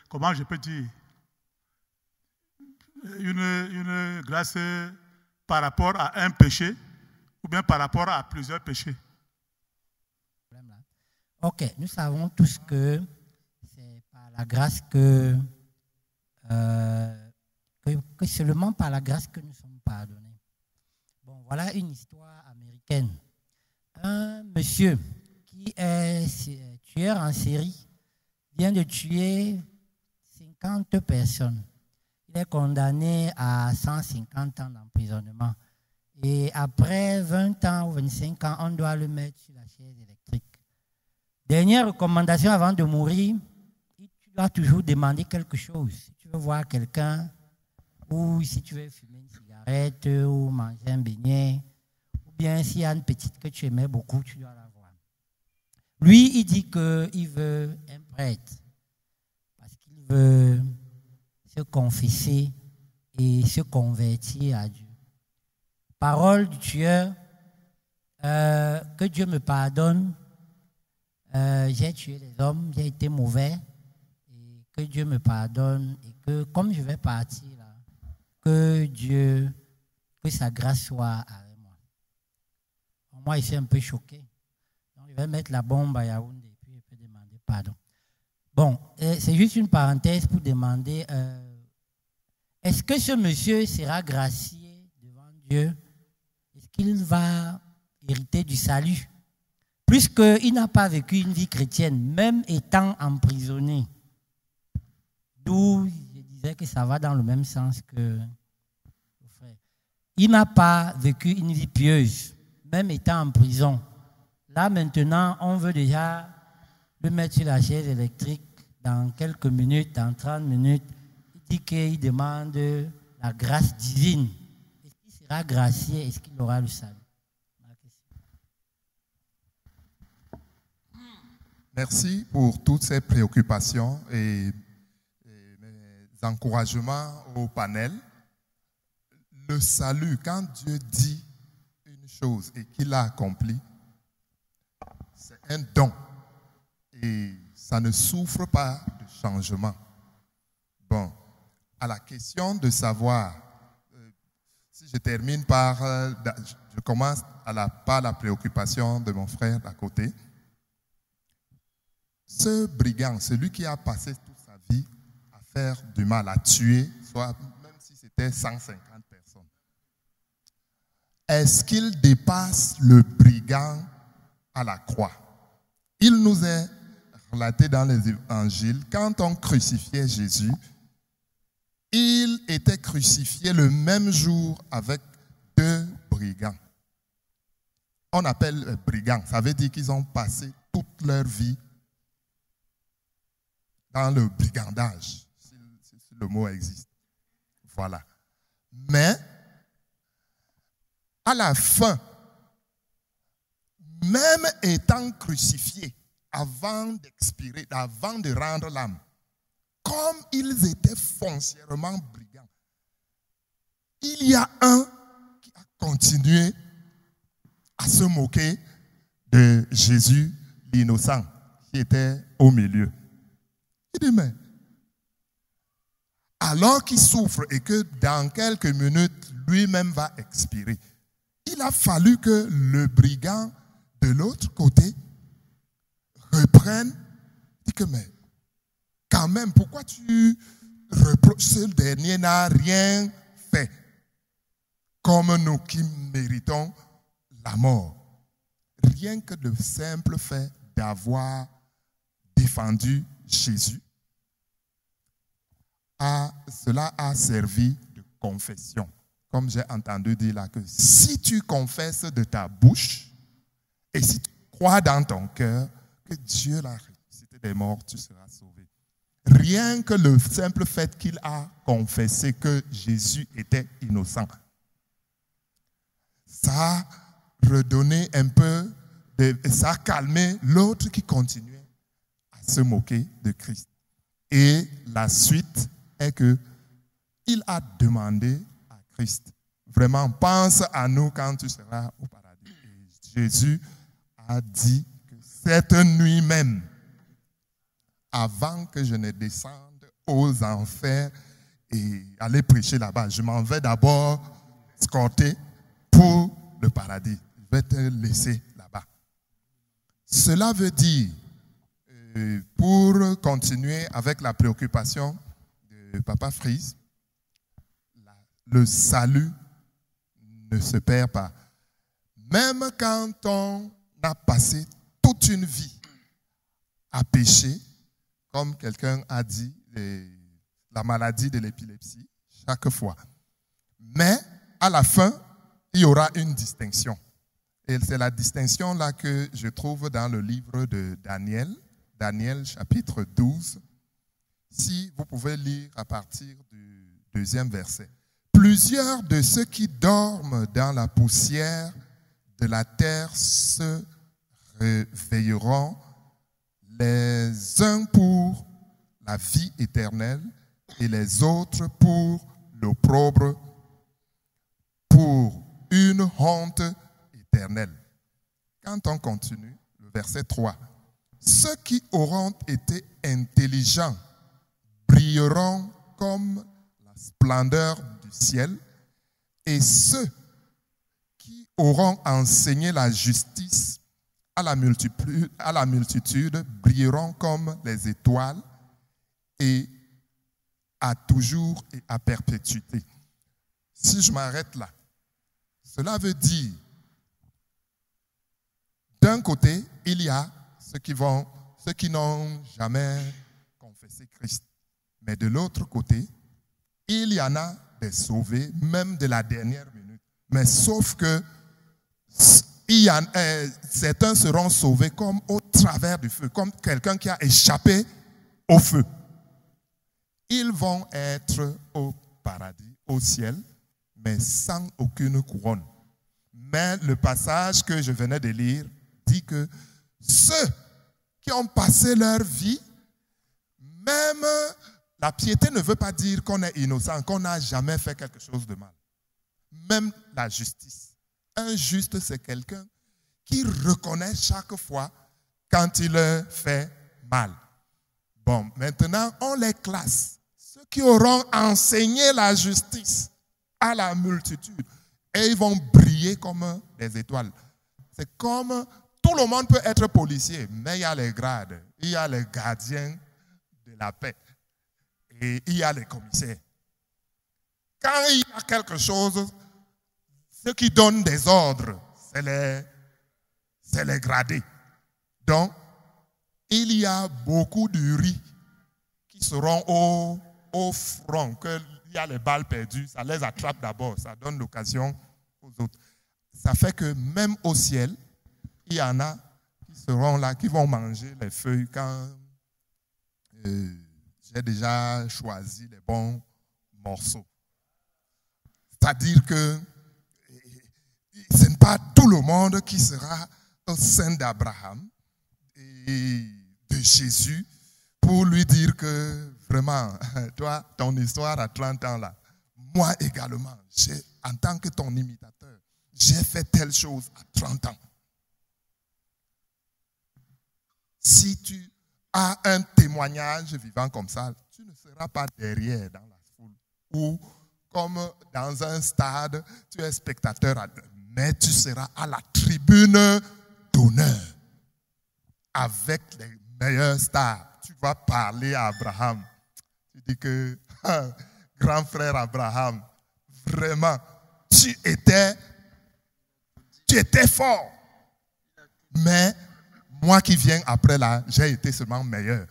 comment je peux dire, une grâce par rapport à un péché ou bien par rapport à plusieurs péchés. Ok, nous savons tous que c'est par la grâce que seulement par la grâce que nous sommes pardonnés. Bon, voilà une histoire américaine. Un monsieur qui est tueur en série vient de tuer 50 personnes. Il est condamné à 150 ans d'emprisonnement. Et après 20 ans ou 25 ans, on doit le mettre sur la chaise électrique. Dernière recommandation avant de mourir, tu dois toujours demander quelque chose. Si tu veux voir quelqu'un, ou si tu veux fumer une cigarette, ou manger un beignet, ou bien s'il y a une petite que tu aimais beaucoup, tu dois la voir. Lui, il dit qu'il veut un prêtre, parce qu'il veut se confesser et se convertir à Dieu. Parole du tueur, que Dieu me pardonne. J'ai tué les hommes, j'ai été mauvais, et que Dieu me pardonne, et que comme je vais partir là, que sa grâce soit avec moi. Moi, je suis un peu choqué. Donc, je vais mettre la bombe à Yaoundé, et puis je peux demander pardon. Bon, c'est juste une parenthèse pour demander, est-ce que ce monsieur sera gracié devant Dieu? Est-ce qu'il va hériter du salut? Puisqu'il n'a pas vécu une vie chrétienne, même étant emprisonné. D'où je disais que ça va dans le même sens que le frère. Il n'a pas vécu une vie pieuse, même étant en prison. Là, maintenant, on veut déjà le mettre sur la chaise électrique dans quelques minutes, dans 30 minutes. Il dit qu'il demande la grâce divine. Est-ce qu'il sera gracié? Est-ce qu'il aura le salut? Merci pour toutes ces préoccupations et mes encouragements au panel. Le salut, quand Dieu dit une chose et qu'il l'a accompli, c'est un don et ça ne souffre pas de changement. Bon, à la question de savoir, si je termine par, je commence par la préoccupation de mon frère d'à côté. Ce brigand, celui qui a passé toute sa vie à faire du mal, à tuer, soit même si c'était 150 personnes, est-ce qu'il dépasse le brigand à la croix? Il nous est relaté dans les évangiles, quand on crucifiait Jésus, il était crucifié le même jour avec 2 brigands. On appelle brigands, ça veut dire qu'ils ont passé toute leur vie dans le brigandage, si le mot existe. Voilà. Mais, à la fin, même étant crucifiés, avant d'expirer, avant de rendre l'âme, comme ils étaient foncièrement brigands, il y a un qui a continué à se moquer de Jésus, l'innocent, qui était au milieu. Il dit, mais alors qu'il souffre et que dans quelques minutes, lui-même va expirer, il a fallu que le brigand de l'autre côté reprenne, dit que, mais quand même, pourquoi tu reproches ce dernier n'a rien fait comme nous qui méritons la mort? Rien que le simple fait d'avoir défendu Jésus, cela a servi de confession. Comme j'ai entendu dire là, que si tu confesses de ta bouche et si tu crois dans ton cœur que Dieu l'a ressuscité des morts, tu seras sauvé. Rien que le simple fait qu'il a confessé que Jésus était innocent, ça a redonné un peu, ça a calmé l'autre qui continuait à se moquer de Christ. Et la suite est que il a demandé à Christ, vraiment, pense à nous quand tu seras au paradis. Et Jésus a dit que cette nuit même, avant que je ne descende aux enfers et aller prêcher là-bas, je m'en vais d'abord escorter pour le paradis. Je vais te laisser là-bas. Cela veut dire, pour continuer avec la préoccupation de Papa Fries, le salut ne se perd pas. Même quand on a passé toute une vie à pécher, comme quelqu'un a dit, la maladie de l'épilepsie, chaque fois. Mais à la fin, il y aura une distinction. Et c'est la distinction là que je trouve dans le livre de Daniel, Daniel chapitre 12. Si vous pouvez lire à partir du 2e verset. Plusieurs de ceux qui dorment dans la poussière de la terre se réveilleront, les uns pour la vie éternelle et les autres pour l'opprobre, pour une honte éternelle. Quand on continue, le verset 3, ceux qui auront été intelligents brilleront comme la splendeur du ciel, et ceux qui auront enseigné la justice à la multitude brilleront comme les étoiles et à toujours et à perpétuité. Si je m'arrête là, cela veut dire, d'un côté, il y a ceux qui n'ont jamais confessé Christ. Mais de l'autre côté, il y en a des sauvés, même de la dernière minute. Mais sauf que certains seront sauvés comme au travers du feu, comme quelqu'un qui a échappé au feu. Ils vont être au paradis, au ciel, mais sans aucune couronne. Mais le passage que je venais de lire dit que ceux qui ont passé leur vie. Même la piété ne veut pas dire qu'on est innocent, qu'on n'a jamais fait quelque chose de mal. Même la justice. Un juste, c'est quelqu'un qui reconnaît chaque fois quand il fait mal. Bon, maintenant, on les classe. Ceux qui auront enseigné la justice à la multitude. Et ils vont briller comme des étoiles. C'est comme tout le monde peut être policier, mais il y a les grades. Il y a les gardiens de la paix. Et il y a les commissaires. Quand il y a quelque chose, ceux qui donnent des ordres, c'est les gradés. Donc, il y a beaucoup de riz qui seront au front, qu'il y a les balles perdues, ça les attrape d'abord, ça donne l'occasion aux autres. Ça fait que même au ciel, il y en a qui seront là, qui vont manger les feuilles quand j'ai déjà choisi les bons morceaux. C'est-à-dire que ce n'est pas tout le monde qui sera au sein d'Abraham et de Jésus pour lui dire que vraiment, toi, ton histoire à 30 ans là, moi également, en tant que ton imitateur, j'ai fait telle chose à 30 ans. Si tu as un témoignage vivant comme ça, tu ne seras pas derrière dans la foule ou comme dans un stade, tu es spectateur, mais tu seras à la tribune d'honneur avec les meilleurs stars. Tu vas parler à Abraham. Tu dis que, grand frère Abraham, vraiment, tu étais fort. Mais moi qui viens après là, j'ai été seulement meilleur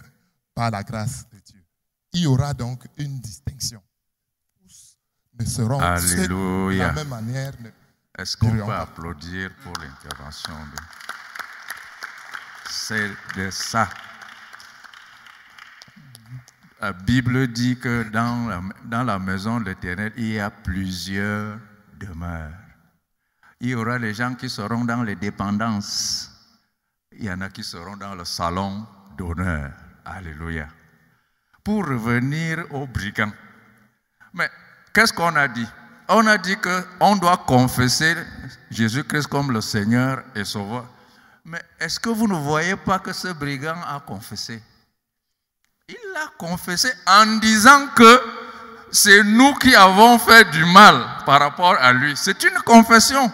par la grâce de Dieu. Il y aura donc une distinction. Tous ne seront de la même manière. Est-ce qu'on peut applaudir pour l'intervention C'est de ça. La Bible dit que dans la maison de l'Éternel, il y a plusieurs demeures. Il y aura les gens qui seront dans les dépendances. Il y en a qui seront dans le salon d'honneur. Alléluia. Pour revenir aux brigands. Mais qu'est-ce qu'on a dit? On a dit qu'on doit confesser Jésus-Christ comme le Seigneur et Sauveur. Mais est-ce que vous ne voyez pas que ce brigand a confessé? Il l'a confessé en disant que c'est nous qui avons fait du mal par rapport à lui. C'est une confession.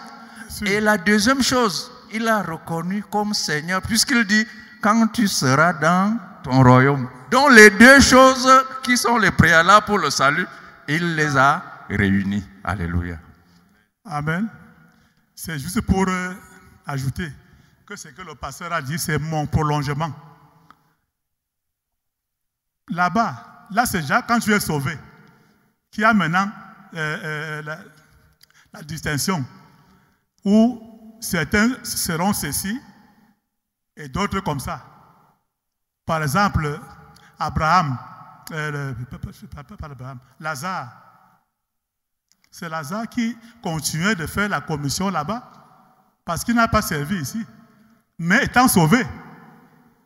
Et la deuxième chose, il a reconnu comme Seigneur, puisqu'il dit, quand tu seras dans ton royaume. Donc les deux choses qui sont les préalables pour le salut, il les a réunis. Alléluia. Amen. C'est juste pour ajouter que ce que le pasteur a dit, c'est mon prolongement. Là-bas, là c'est déjà quand tu es sauvé, qu'il y a maintenant la distinction où certains seront ceci et d'autres comme ça. Par exemple, Abraham, Lazare. C'est Lazare qui continuait de faire la commission là-bas parce qu'il n'a pas servi ici. Mais étant sauvé,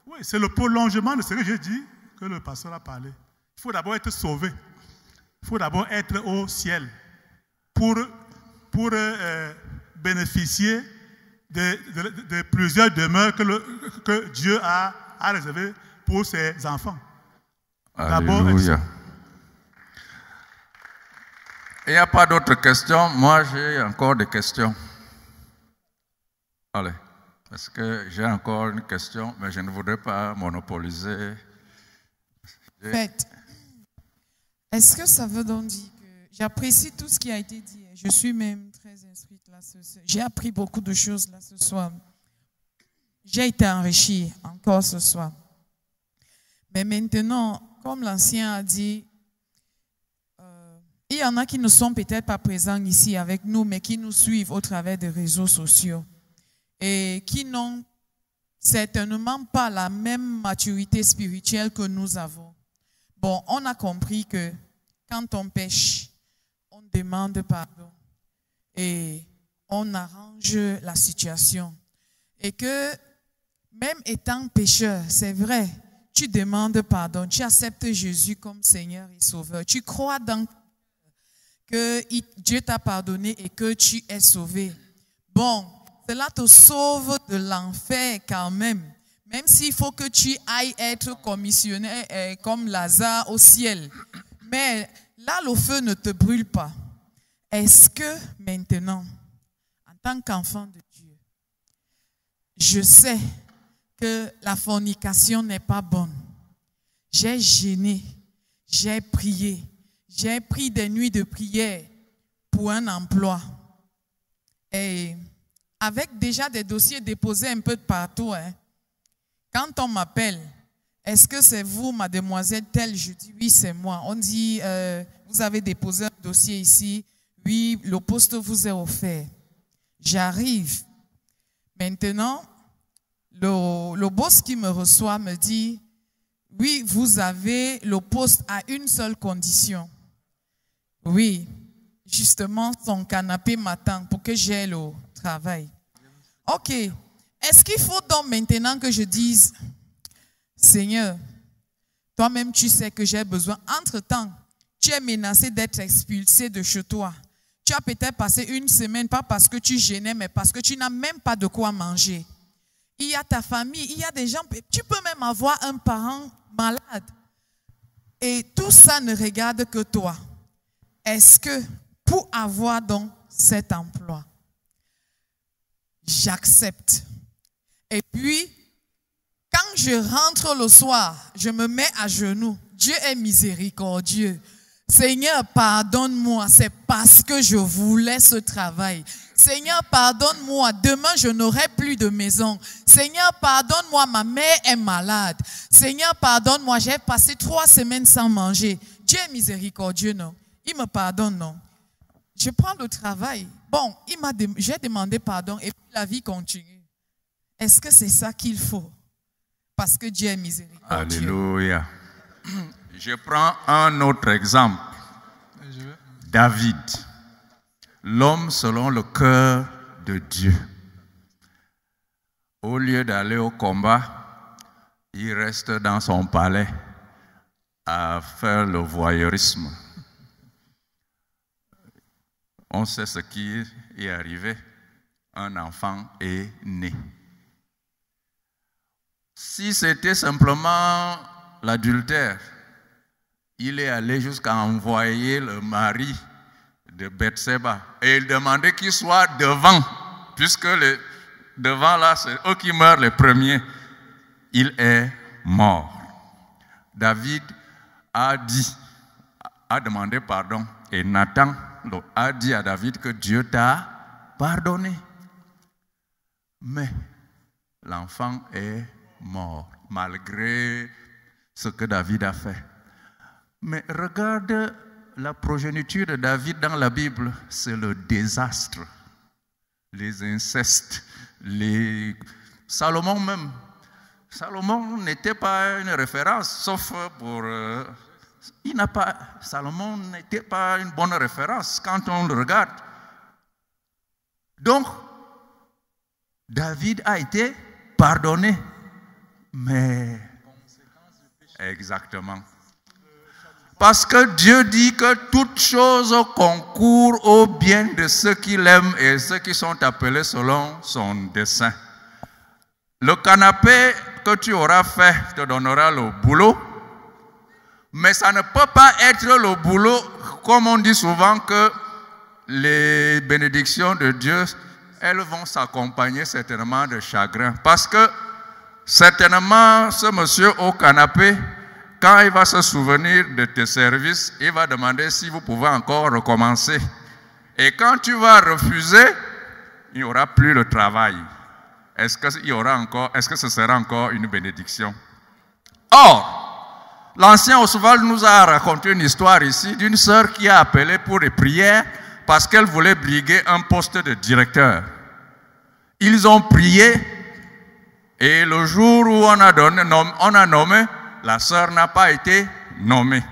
oui, c'est le prolongement de ce que j'ai dit que le pasteur a parlé. Il faut d'abord être sauvé. Il faut d'abord être au ciel pour bénéficier de plusieurs demeures que Dieu a réservées pour ses enfants. Alléluia. Il n'y a pas d'autres questions. Moi, j'ai encore des questions. Allez, parce que j'ai encore une question, mais je ne voudrais pas monopoliser. Fait. Est-ce que ça veut donc dire que j'apprécie tout ce qui a été dit. Je suis même très instruite là. J'ai appris beaucoup de choses là ce soir. J'ai été enrichie encore ce soir. Mais maintenant, comme l'ancien a dit, il y en a qui ne sont peut-être pas présents ici avec nous, mais qui nous suivent au travers des réseaux sociaux et qui n'ont certainement pas la même maturité spirituelle que nous avons. Bon, on a compris que quand on pêche, on demande pardon et on arrange la situation. Et que même étant pécheur, c'est vrai, tu demandes pardon, tu acceptes Jésus comme Seigneur et Sauveur. Tu crois que Dieu t'a pardonné et que tu es sauvé. Bon, cela te sauve de l'enfer quand même. Même s'il faut que tu ailles être commissionné comme Lazare au ciel. Mais là, le feu ne te brûle pas. Est-ce que maintenant, en tant qu'enfant de Dieu, je sais que la fornication n'est pas bonne. J'ai gêné, j'ai prié, j'ai pris des nuits de prière pour un emploi. Et avec déjà des dossiers déposés un peu de partout, hein. Quand on m'appelle, est-ce que c'est vous, mademoiselle telle? Je dis oui, c'est moi. On dit, vous avez déposé un dossier ici. Oui, le poste vous est offert. J'arrive. Maintenant, le boss qui me reçoit me dit, oui, vous avez le poste à une seule condition. Oui, justement, son canapé m'attend pour que j'aille au travail. Ok. Est-ce qu'il faut donc maintenant que je dise, Seigneur, toi-même tu sais que j'ai besoin. Entre-temps, tu es menacé d'être expulsé de chez toi. Tu as peut-être passé une semaine, pas parce que tu gênais, mais parce que tu n'as même pas de quoi manger. Il y a ta famille, il y a des gens, tu peux même avoir un parent malade. Et tout ça ne regarde que toi. Est-ce que pour avoir donc cet emploi, j'accepte? Et puis, quand je rentre le soir, je me mets à genoux. Dieu est miséricordieux. Seigneur, pardonne-moi, c'est parce que je voulais ce travail. Seigneur, pardonne-moi, demain je n'aurai plus de maison. Seigneur, pardonne-moi, ma mère est malade. Seigneur, pardonne-moi, j'ai passé 3 semaines sans manger. Dieu est miséricordieux, non? Il me pardonne, non? Je prends le travail. Bon, j'ai demandé pardon et puis la vie continue. Est-ce que c'est ça qu'il faut? Parce que Dieu est miséricordieux. Alléluia. Je prends un autre exemple. David, l'homme selon le cœur de Dieu. Au lieu d'aller au combat, il reste dans son palais à faire le voyeurisme. On sait ce qui est arrivé. Un enfant est né. Si c'était simplement l'adultère, il est allé jusqu'à envoyer le mari de Bathsheba et il demandait qu'il soit devant, puisque devant là, c'est eux qui meurent les premiers. Il est mort. David a demandé pardon et Nathan a dit à David que Dieu t'a pardonné. Mais l'enfant est mort, malgré ce que David a fait. Mais regarde la progéniture de David dans la Bible, c'est le désastre. Les incestes, Salomon même. Salomon n'était pas une référence, sauf pour... Salomon n'était pas une bonne référence quand on le regarde. Donc, David a été pardonné. Mais, exactement. Parce que Dieu dit que toutes choses concourent au bien de ceux qui l'aiment et ceux qui sont appelés selon son dessein. Le canapé que tu auras fait te donnera le boulot, mais ça ne peut pas être le boulot, comme on dit souvent, que les bénédictions de Dieu, elles vont s'accompagner certainement de chagrin. Parce que certainement, ce monsieur au canapé, quand il va se souvenir de tes services, il va demander si vous pouvez encore recommencer. Et quand tu vas refuser, il n'y aura plus le travail. Est-ce que ce sera encore une bénédiction? Or, l'ancien Oswald nous a raconté une histoire ici d'une sœur qui a appelé pour des prières parce qu'elle voulait briguer un poste de directeur. Ils ont prié et le jour où on a nommé, la sœur n'a pas été nommée.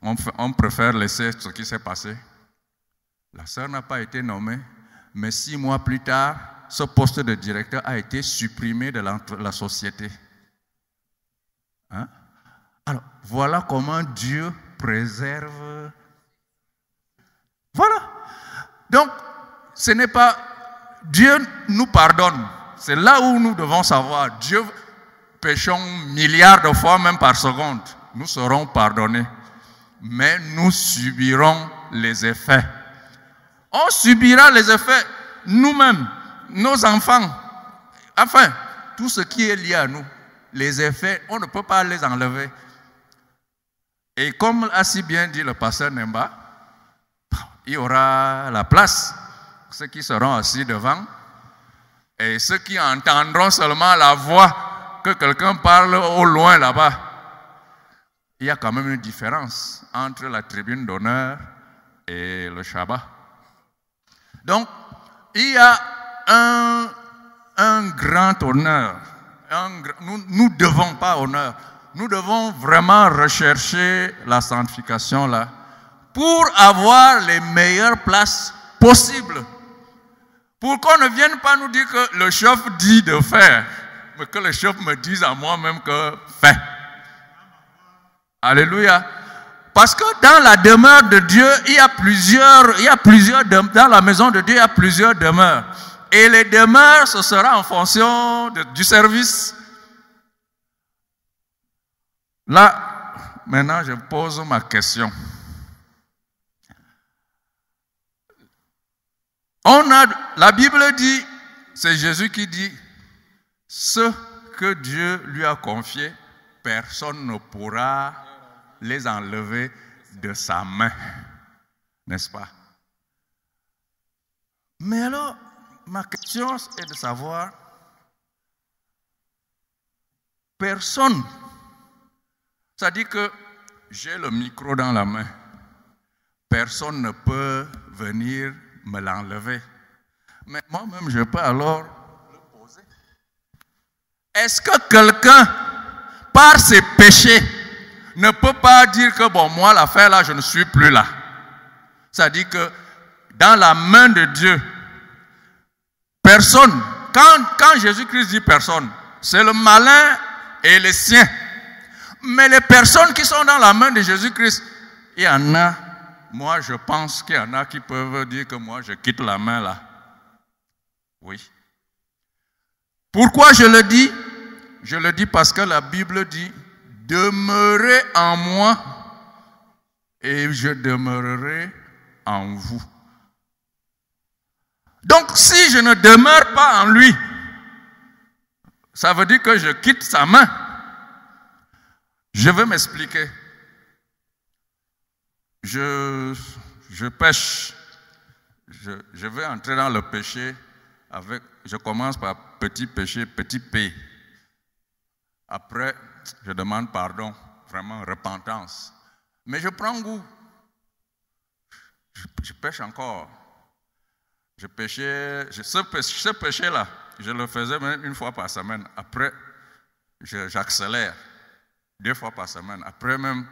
On préfère laisser ce qui s'est passé. La sœur n'a pas été nommée, mais 6 mois plus tard, ce poste de directeur a été supprimé de la société. Hein? Alors, voilà comment Dieu préserve. Voilà. Donc, ce n'est pas... Dieu nous pardonne. C'est là où nous devons savoir. Dieu, péchons milliards de fois, même par seconde. Nous serons pardonnés. Mais nous subirons les effets. On subira les effets nous-mêmes, nos enfants. Enfin, tout ce qui est lié à nous. Les effets, on ne peut pas les enlever. Et comme a si bien dit le pasteur Nemba, il y aura la place. Ceux qui seront assis devant et ceux qui entendront seulement la voix que quelqu'un parle au loin là-bas. Il y a quand même une différence entre la tribune d'honneur et le Shabbat. Donc, il y a un grand honneur. Nous ne devons pas honneur. Nous devons vraiment rechercher la sanctification là pour avoir les meilleures places possibles. Pour qu'on ne vienne pas nous dire que le chef dit de faire, mais que le chef me dise à moi-même que fais. Alléluia. Parce que dans la demeure de Dieu, il y a plusieurs dans la maison de Dieu, il y a plusieurs demeures. Et les demeures, ce sera en fonction du service. Là, maintenant, je pose ma question. La Bible dit, c'est Jésus qui dit, ce que Dieu lui a confié, personne ne pourra les enlever de sa main. N'est-ce pas? Mais alors, ma question est de savoir, personne, ça dit que j'ai le micro dans la main, personne ne peut venir me l'enlever. Mais moi-même, je peux alors le poser. Est-ce que quelqu'un, par ses péchés, ne peut pas dire que, bon, moi, l'affaire là, je ne suis plus là? Ça dit que dans la main de Dieu, personne, quand Jésus-Christ dit personne, c'est le malin et les siens. Mais les personnes qui sont dans la main de Jésus-Christ, il y en a, moi je pense qu'il y en a qui peuvent dire que moi je quitte la main là. Oui. Pourquoi je le dis? Je le dis parce que la Bible dit, demeurez en moi et je demeurerai en vous. Donc si je ne demeure pas en lui, ça veut dire que je quitte sa main. Je vais m'expliquer. Je pêche. Je vais entrer dans le péché avec. Je commence par petit péché, petit P. Après, je demande pardon, vraiment repentance. Mais je prends goût. Je pêche encore. Je pêchais. Ce péché-là, je le faisais même une fois par semaine. Après, j'accélère. 2 fois par semaine. Après même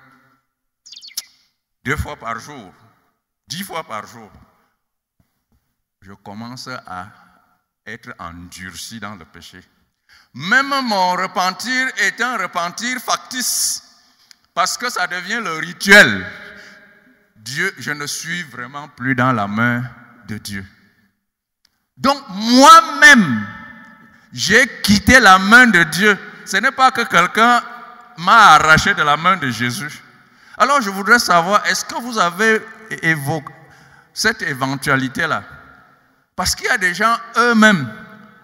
2 fois par jour. 10 fois par jour. Je commence à être endurci dans le péché. Même mon repentir est un repentir factice. Parce que ça devient le rituel. Dieu, je ne suis vraiment plus dans la main de Dieu. Donc moi-même, j'ai quitté la main de Dieu. Ce n'est pas que quelqu'un m'a arraché de la main de Jésus. Alors je voudrais savoir, est-ce que vous avez évoqué cette éventualité-là? Parce qu'il y a des gens eux-mêmes,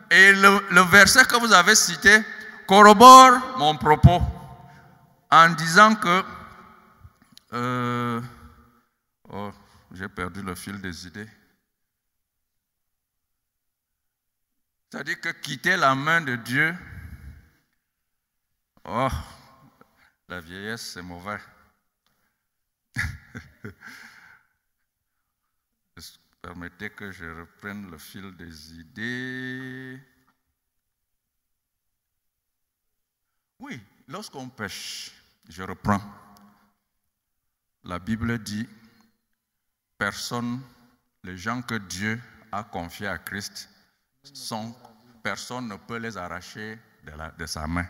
et le verset que vous avez cité corrobore mon propos en disant que j'ai perdu le fil des idées. C'est-à-dire que quitter la main de Dieu, la vieillesse, c'est mauvais. Permettez que je reprenne le fil des idées. Oui, lorsqu'on pêche, je reprends. La Bible dit, personne, les gens que Dieu a confiés à Christ, personne ne peut les arracher de sa main.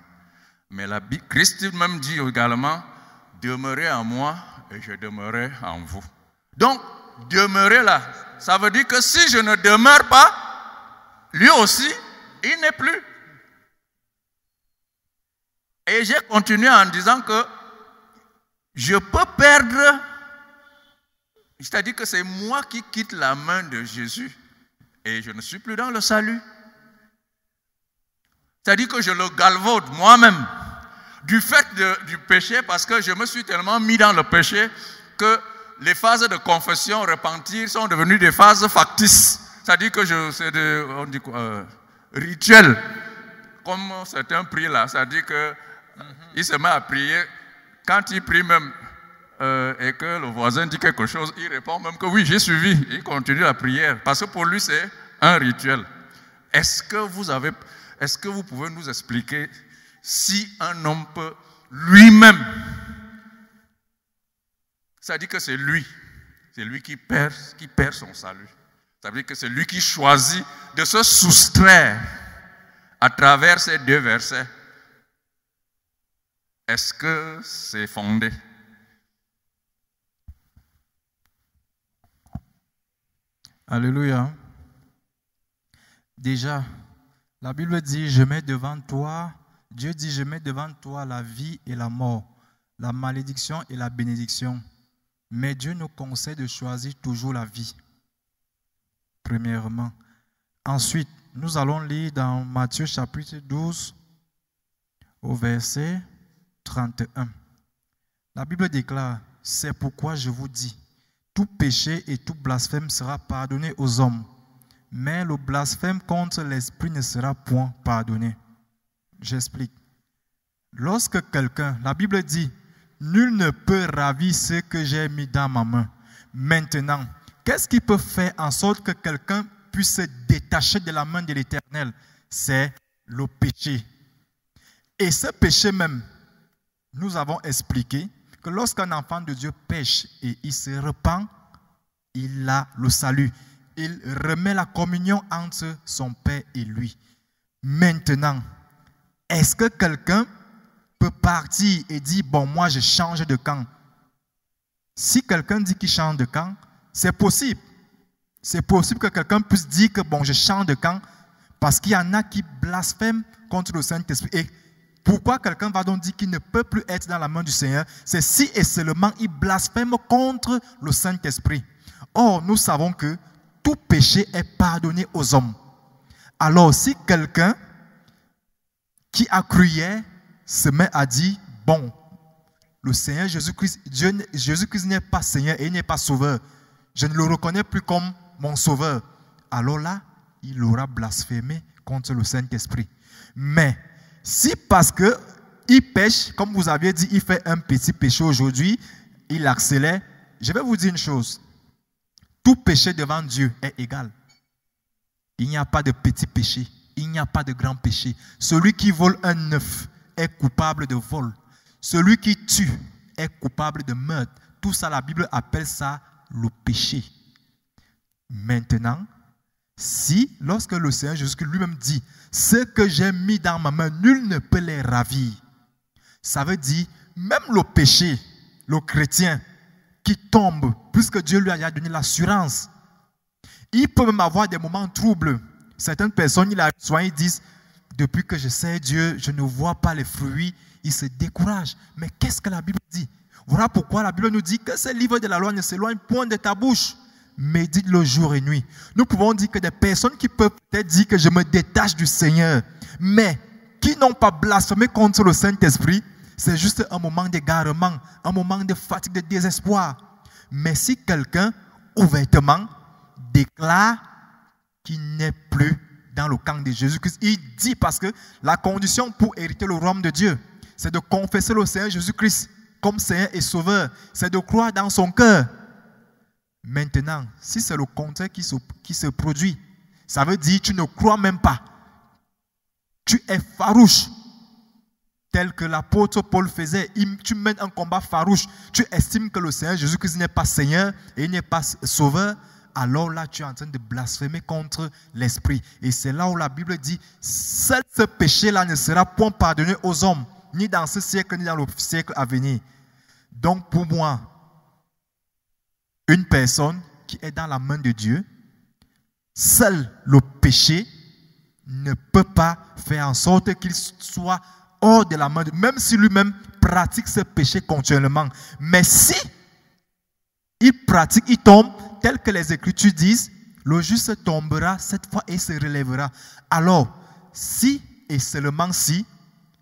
Mais Christ même dit également, demeurez en moi et je demeurerai en vous. Donc, demeurer là, ça veut dire que si je ne demeure pas, lui aussi, il n'est plus. Et j'ai continué en disant que je peux perdre, c'est-à-dire que c'est moi qui quitte la main de Jésus et je ne suis plus dans le salut. C'est-à-dire que je le galvaude moi-même du fait du péché, parce que je me suis tellement mis dans le péché que les phases de confession, repentir sont devenues des phases factices. C'est-à-dire que c'est rituel. Comme certains prient là, c'est-à-dire qu'il se met à prier. Quand il prie même et que le voisin dit quelque chose, il répond même que oui, j'ai suivi. Il continue la prière parce que pour lui c'est un rituel. Est-ce que vous pouvez nous expliquer si un homme peut lui-même, c'est-à-dire que c'est lui qui perd son salut. Ça veut dire que c'est lui qui choisit de se soustraire à travers ces deux versets. Est-ce que c'est fondé? Alléluia. Déjà, la Bible dit, je mets devant toi, Dieu dit, je mets devant toi la vie et la mort, la malédiction et la bénédiction. Mais Dieu nous conseille de choisir toujours la vie, premièrement. Ensuite, nous allons lire dans Matthieu chapitre 12, au verset 31. La Bible déclare, c'est pourquoi je vous dis, tout péché et tout blasphème sera pardonné aux hommes, mais le blasphème contre l'Esprit ne sera point pardonné. J'explique. Lorsque quelqu'un, la Bible dit, nul ne peut ravir ce que j'ai mis dans ma main. Maintenant, qu'est-ce qui peut faire en sorte que quelqu'un puisse se détacher de la main de l'Éternel? C'est le péché. Et ce péché même, nous avons expliqué que lorsqu'un enfant de Dieu pêche et il se repent, il a le salut. Il remet la communion entre son Père et lui. Maintenant, est-ce que quelqu'un peut partir et dire, bon, moi je change de camp? Si quelqu'un dit qu'il change de camp, c'est possible. C'est possible que quelqu'un puisse dire que, bon, je change de camp, parce qu'il y en a qui blasphèment contre le Saint-Esprit. Et pourquoi quelqu'un va donc dire qu'il ne peut plus être dans la main du Seigneur? C'est si et seulement il blasphème contre le Saint-Esprit. Or, nous savons que tout péché est pardonné aux hommes. Alors, si quelqu'un qui a cru hier se met à dire, bon, le Seigneur Jésus-Christ, Jésus-Christ n'est pas Seigneur et il n'est pas Sauveur, je ne le reconnais plus comme mon Sauveur, alors là, il aura blasphémé contre le Saint-Esprit. Mais, si parce qu'il pêche, comme vous aviez dit, il fait un petit péché aujourd'hui, il accélère, je vais vous dire une chose, tout péché devant Dieu est égal. Il n'y a pas de petit péché, il n'y a pas de grand péché. Celui qui vole un œuf est coupable de vol. Celui qui tue est coupable de meurtre. Tout ça, la Bible appelle ça le péché. Maintenant, si, lorsque le Seigneur Jésus-Christ lui-même dit, ce que j'ai mis dans ma main, nul ne peut les ravir. Ça veut dire, même le péché, le chrétien qui tombe, puisque Dieu lui a donné l'assurance, il peut même avoir des moments troubles. Certaines personnes, ils disent, depuis que je sais Dieu, je ne vois pas les fruits, ils se découragent. Mais qu'est-ce que la Bible dit? Voilà pourquoi la Bible nous dit que ce livre de la loi ne s'éloigne point de ta bouche. Médite-le jour et nuit. Nous pouvons dire que des personnes qui peuvent peut-être dire que je me détache du Seigneur, mais qui n'ont pas blasphémé contre le Saint-Esprit, c'est juste un moment d'égarement, un moment de fatigue, de désespoir. Mais si quelqu'un, ouvertement, déclare qu'il n'est plus dans le camp de Jésus-Christ, il dit, parce que la condition pour hériter le royaume de Dieu, c'est de confesser le Seigneur Jésus-Christ comme Seigneur et Sauveur, c'est de croire dans son cœur. Maintenant, si c'est le contraire qui se produit, ça veut dire que tu ne crois même pas. Tu es farouche, tel que l'apôtre Paul faisait. Tu mènes un combat farouche. Tu estimes que le Seigneur Jésus-Christ n'est pas Seigneur et il n'est pas Sauveur. alors là, tu es en train de blasphémer contre l'esprit. Et c'est là où la Bible dit, seul ce péché-là ne sera point pardonné aux hommes, ni dans ce siècle, ni dans le siècle à venir. Donc pour moi, une personne qui est dans la main de Dieu, seul le péché ne peut pas faire en sorte qu'il soit hors de la main de Dieu, même si lui-même pratique ce péché continuellement. Mais si il pratique, il tombe, tel que les Écritures disent, le juste tombera cette fois et se relèvera. Alors, si et seulement si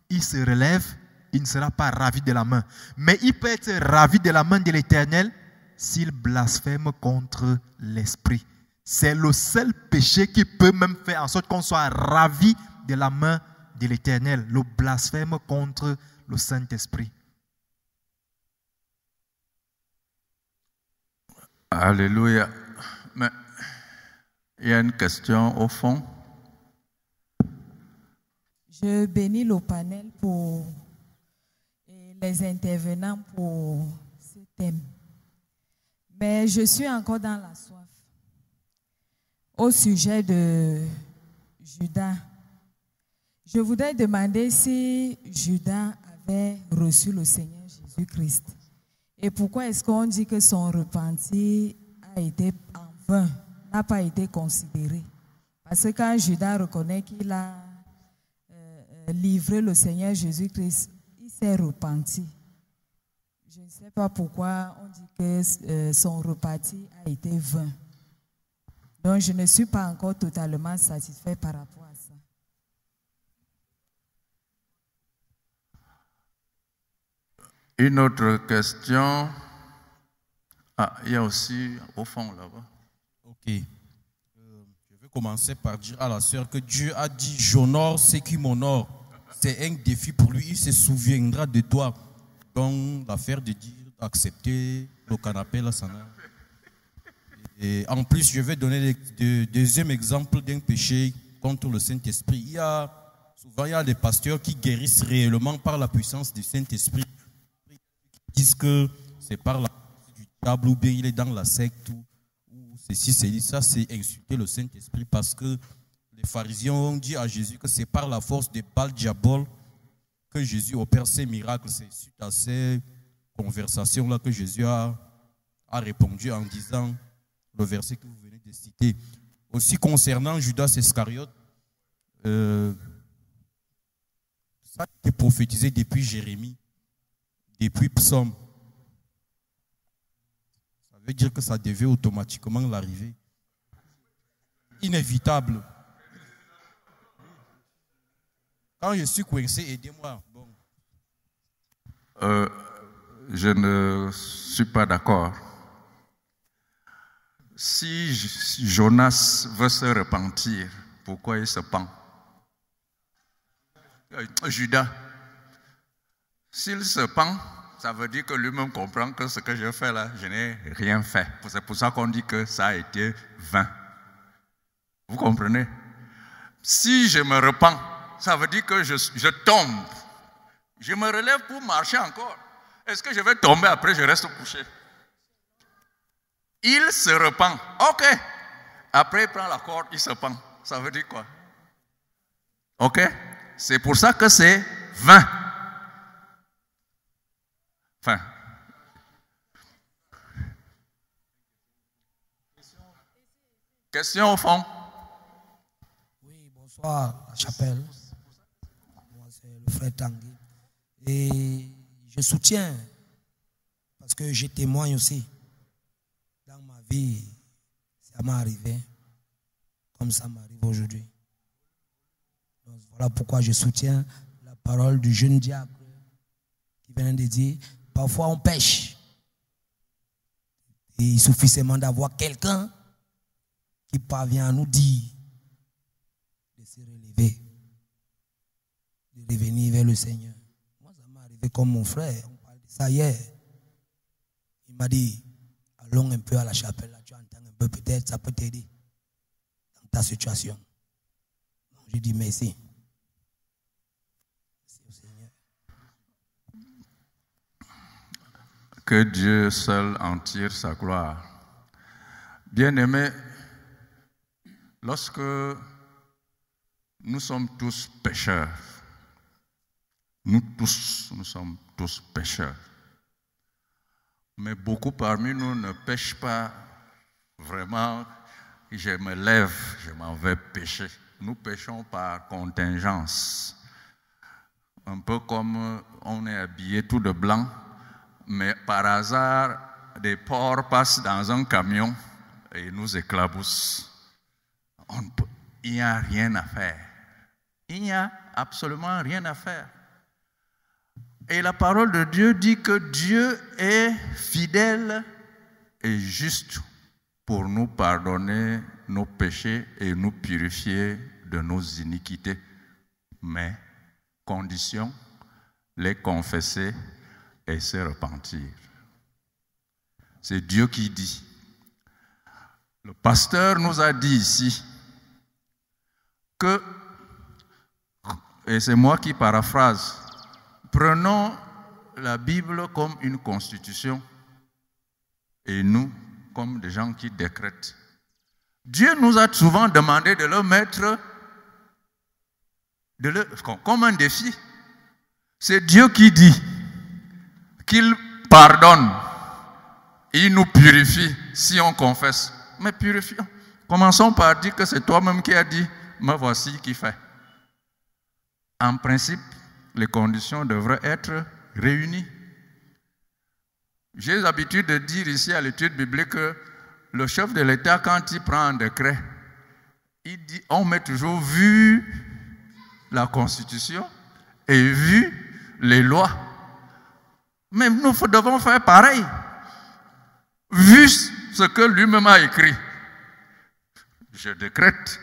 il se relève, il ne sera pas ravi de la main. Mais il peut être ravi de la main de l'Éternel s'il blasphème contre l'Esprit. C'est le seul péché qui peut même faire en sorte qu'on soit ravi de la main de l'Éternel, le blasphème contre le Saint-Esprit. Alléluia. Mais il y a une question au fond. Je bénis le panel pour les intervenants pour ce thème. Mais je suis encore dans la soif. Au sujet de Judas, je voudrais demander si Judas avait reçu le Seigneur Jésus-Christ. Et pourquoi est-ce qu'on dit que son repenti a été en vain, n'a pas été considéré? Parce que quand Judas reconnaît qu'il a livré le Seigneur Jésus-Christ, il s'est repenti. Je ne sais pas pourquoi on dit que son reparti a été vain. Donc je ne suis pas encore totalement satisfait par rapport à ça. Une autre question. Ah, il y a aussi au fond là-bas. Ok. Je vais commencer par dire à la sœur que Dieu a dit, j'honore ceux qui m'honorent. C'est un défi pour lui, il se souviendra de toi. Donc l'affaire de dire, d'accepter le canapé là, ça n'a. Et en plus, je vais donner le deuxième exemple d'un péché contre le Saint-Esprit. Souvent, il y a des pasteurs qui guérissent réellement par la puissance du Saint-Esprit. Ils disent que c'est par la puissance du diable ou bien il est dans la secte ou ceci, c'est ça, c'est insulter le Saint-Esprit parce que les pharisiens ont dit à Jésus que c'est par la force de Baal-Diabol que Jésus opère ces miracles. C'est suite à ces conversations-là que Jésus a répondu en disant le verset que vous venez de citer. Aussi concernant Judas Iscariote, ça a été prophétisé depuis Jérémie, depuis Psaume. Ça veut dire que ça devait automatiquement l'arriver. Inévitable. Quand je suis coincé, aidez-moi. Bon. Je ne suis pas d'accord. Si Jonas veut se repentir, pourquoi il se pend? Judas, s'il se pend, ça veut dire que lui-même comprend que ce que je fais là, je n'ai rien fait. C'est pour ça qu'on dit que ça a été vain. Vous comprenez? Si je me repens, ça veut dire que je tombe. Je me relève pour marcher encore. Est-ce que je vais tomber après, je reste couché? Il se repent. Ok. Après, il prend la corde, il se pend. Ça veut dire quoi? Ok. C'est pour ça que c'est vain. Enfin. Question au fond. Oui, bonsoir, la chapelle. Moi, c'est le frère Tanguy. Et je soutiens, parce que je témoigne aussi. Dans ma vie, ça m'est arrivé, comme ça m'arrive aujourd'hui. Donc, voilà pourquoi je soutiens la parole du jeune diable qui vient de dire, parfois on pêche. Et il suffit seulement d'avoir quelqu'un qui parvient à nous dire de se relever, de revenir vers le Seigneur. Moi, ça m'est arrivé comme mon frère. On parle de ça hier. Il m'a dit, allons un peu à la chapelle, là, tu entends un peu, peut-être ça peut t'aider dans ta situation. J'ai dit merci. Merci au Seigneur. Que Dieu seul en tire sa gloire. Bien-aimés, lorsque nous sommes tous pécheurs, nous sommes tous pécheurs, mais beaucoup parmi nous ne pêchent pas vraiment. Je me lève, je m'en vais pécher. Nous péchons par contingence. Un peu comme on est habillé tout de blanc, mais par hasard, des porcs passent dans un camion et nous éclaboussent. Il n'y a rien à faire. Il n'y a absolument rien à faire. Et la parole de Dieu dit que Dieu est fidèle et juste pour nous pardonner nos péchés et nous purifier de nos iniquités. Mais, condition, les confesser et se repentir. C'est Dieu qui dit. Le pasteur nous a dit ici que, et c'est moi qui paraphrase, prenons la Bible comme une constitution et nous comme des gens qui décrètent. Dieu nous a souvent demandé de le mettre comme un défi. C'est Dieu qui dit qu'il pardonne. Il nous purifie si on confesse. Mais purifions. Commençons par dire que c'est toi-même qui as dit, me voici qui fait. En principe, les conditions devraient être réunies. J'ai l'habitude de dire ici à l'étude biblique que le chef de l'État, quand il prend un décret, il dit, on met toujours vu la Constitution et vu les lois. Mais nous devons faire pareil. Vu ce que lui-même a écrit, je décrète,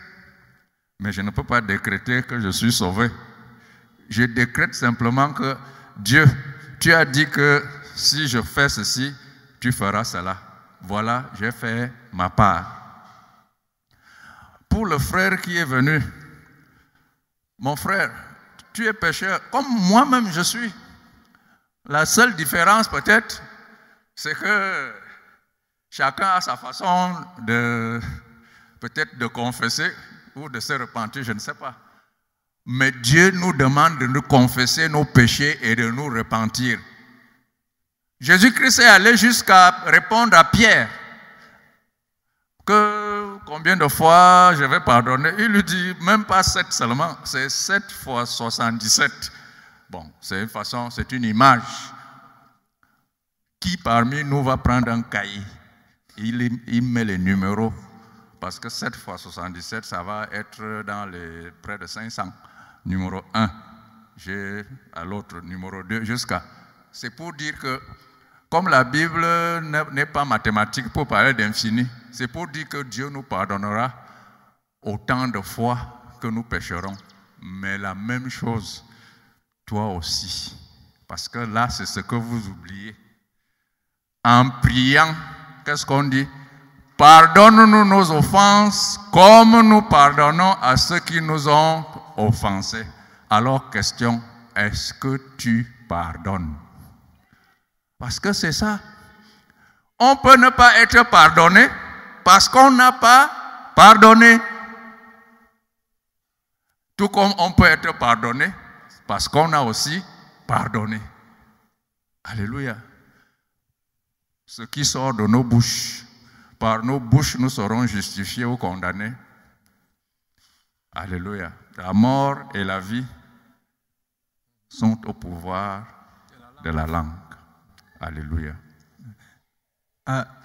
mais je ne peux pas décréter que je suis sauvé. Je décrète simplement que Dieu, tu as dit que si je fais ceci, tu feras cela. Voilà, j'ai fait ma part. Pour le frère qui est venu, mon frère, tu es pécheur, comme moi-même je suis. La seule différence peut-être, c'est que chacun a sa façon peut-être de confesser ou de se repentir, je ne sais pas. Mais Dieu nous demande de nous confesser nos péchés et de nous repentir. Jésus-Christ est allé jusqu'à répondre à Pierre que combien de fois je vais pardonner. Il lui dit même pas 7 seulement, c'est 7 fois 77. Bon, c'est une façon, c'est une image. Qui parmi nous va prendre un cahier? Il met les numéros parce que 7 fois 77, ça va être dans les près de 500. Numéro 1, j'ai à l'autre, numéro 2, jusqu'à. C'est pour dire que, comme la Bible n'est pas mathématique pour parler d'infini, c'est pour dire que Dieu nous pardonnera autant de fois que nous pécherons. Mais la même chose, toi aussi. Parce que là, c'est ce que vous oubliez. En priant, qu'est-ce qu'on dit? Pardonne-nous nos offenses comme nous pardonnons à ceux qui nous ont offensés. Alors, question, est-ce que tu pardonnes? Parce que c'est ça. On peut ne pas être pardonné parce qu'on n'a pas pardonné. Tout comme on peut être pardonné parce qu'on a aussi pardonné. Alléluia. Ce qui sort de nos bouches, par nos bouches, nous serons justifiés ou condamnés. Alléluia. La mort et la vie sont au pouvoir de la langue. Alléluia.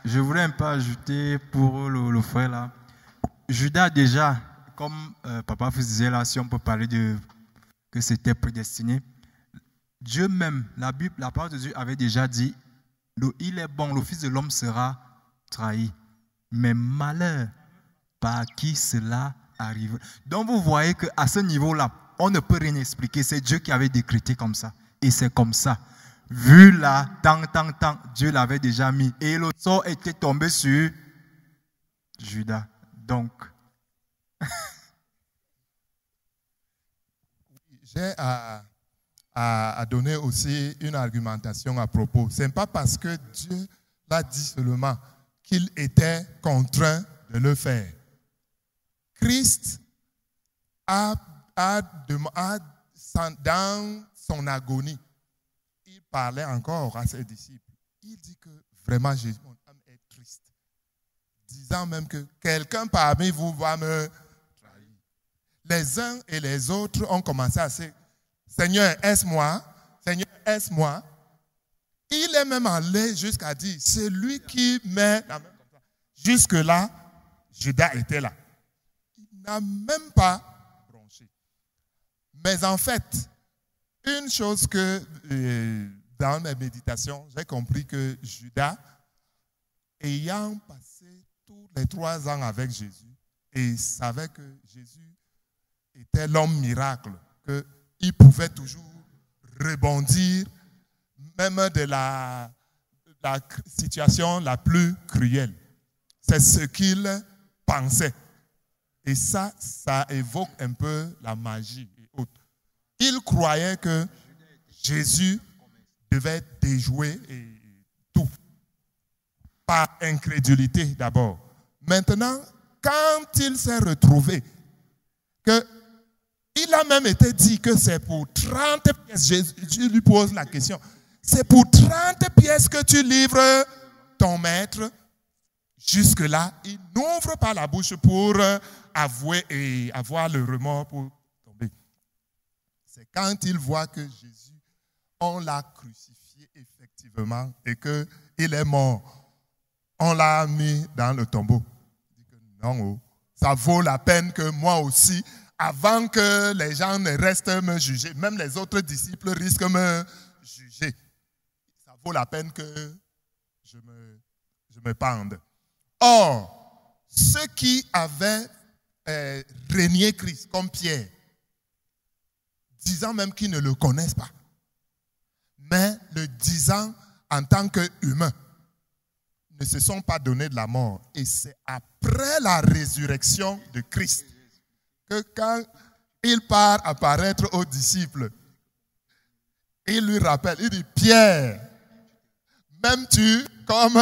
Je voulais un peu ajouter pour le frère là. Judas déjà, comme Papa vous disait là, si on peut parler de que c'était prédestiné, Dieu même, la Bible, la parole de Dieu avait déjà dit, il est bon, le Fils de l'homme sera trahi. Mais malheur par qui cela arrive. Donc vous voyez qu'à ce niveau-là, on ne peut rien expliquer. C'est Dieu qui avait décrété comme ça. Et c'est comme ça. Vu là, tant, Dieu l'avait déjà mis. Et le sort était tombé sur Judas. Donc. J'ai à donner aussi une argumentation à propos. Ce n'est pas parce que Dieu l'a dit seulement qu'il était contraint de le faire. Christ dans son agonie, il parlait encore à ses disciples. Il dit que vraiment Jésus, mon âme est triste, disant même que quelqu'un parmi vous va me trahir. Les uns et les autres ont commencé à se dire, Seigneur, est-ce moi? Seigneur, est-ce moi? Il est même allé jusqu'à dire, c'est lui qui met la main comme ça. Jusque-là, Judas était là. Il n'a même pas bronché. Mais en fait, une chose que dans mes méditations, j'ai compris que Judas, ayant passé tous les 3 ans avec Jésus, et savait que Jésus était l'homme miracle, qu'il pouvait toujours rebondir, même de la situation la plus cruelle. C'est ce qu'il pensait. Et ça évoque un peu la magie et autres. Il croyait que Jésus devait déjouer et tout. Par incrédulité d'abord. Maintenant, quand il s'est retrouvé, il a même été dit que c'est pour 30 pièces. Jésus lui pose la question. C'est pour 30 pièces que tu livres ton maître. Jusque-là, il n'ouvre pas la bouche pour avouer et avoir le remords pour tomber. C'est quand il voit que Jésus, on l'a crucifié effectivement et qu'il est mort. On l'a mis dans le tombeau. Il dit que non, ça vaut la peine que moi aussi, avant que les gens ne restent me juger, même les autres disciples risquent de me juger. Ça vaut la peine que je me pende. Or, ceux qui avaient régné Christ, comme Pierre, disant même qu'ils ne le connaissent pas, mais le disant en tant qu'humain, ne se sont pas donné de la mort. Et c'est après la résurrection de Christ que quand il part apparaître aux disciples, il lui rappelle, il dit, Pierre, m'aimes-tu comme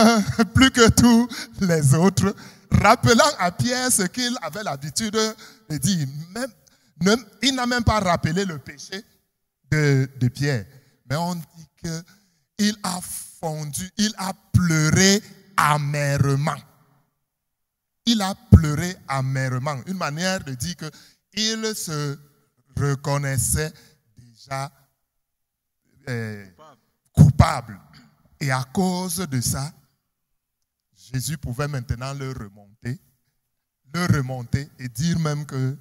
plus que tous les autres? Rappelant à Pierre ce qu'il avait l'habitude de dire. Il n'a même pas rappelé le péché de Pierre. Mais on dit qu'il a fondu, il a pleuré amèrement. Il a pleuré amèrement. Une manière de dire qu'il se reconnaissait déjà coupable. Et à cause de ça, Jésus pouvait maintenant le remonter et dire même que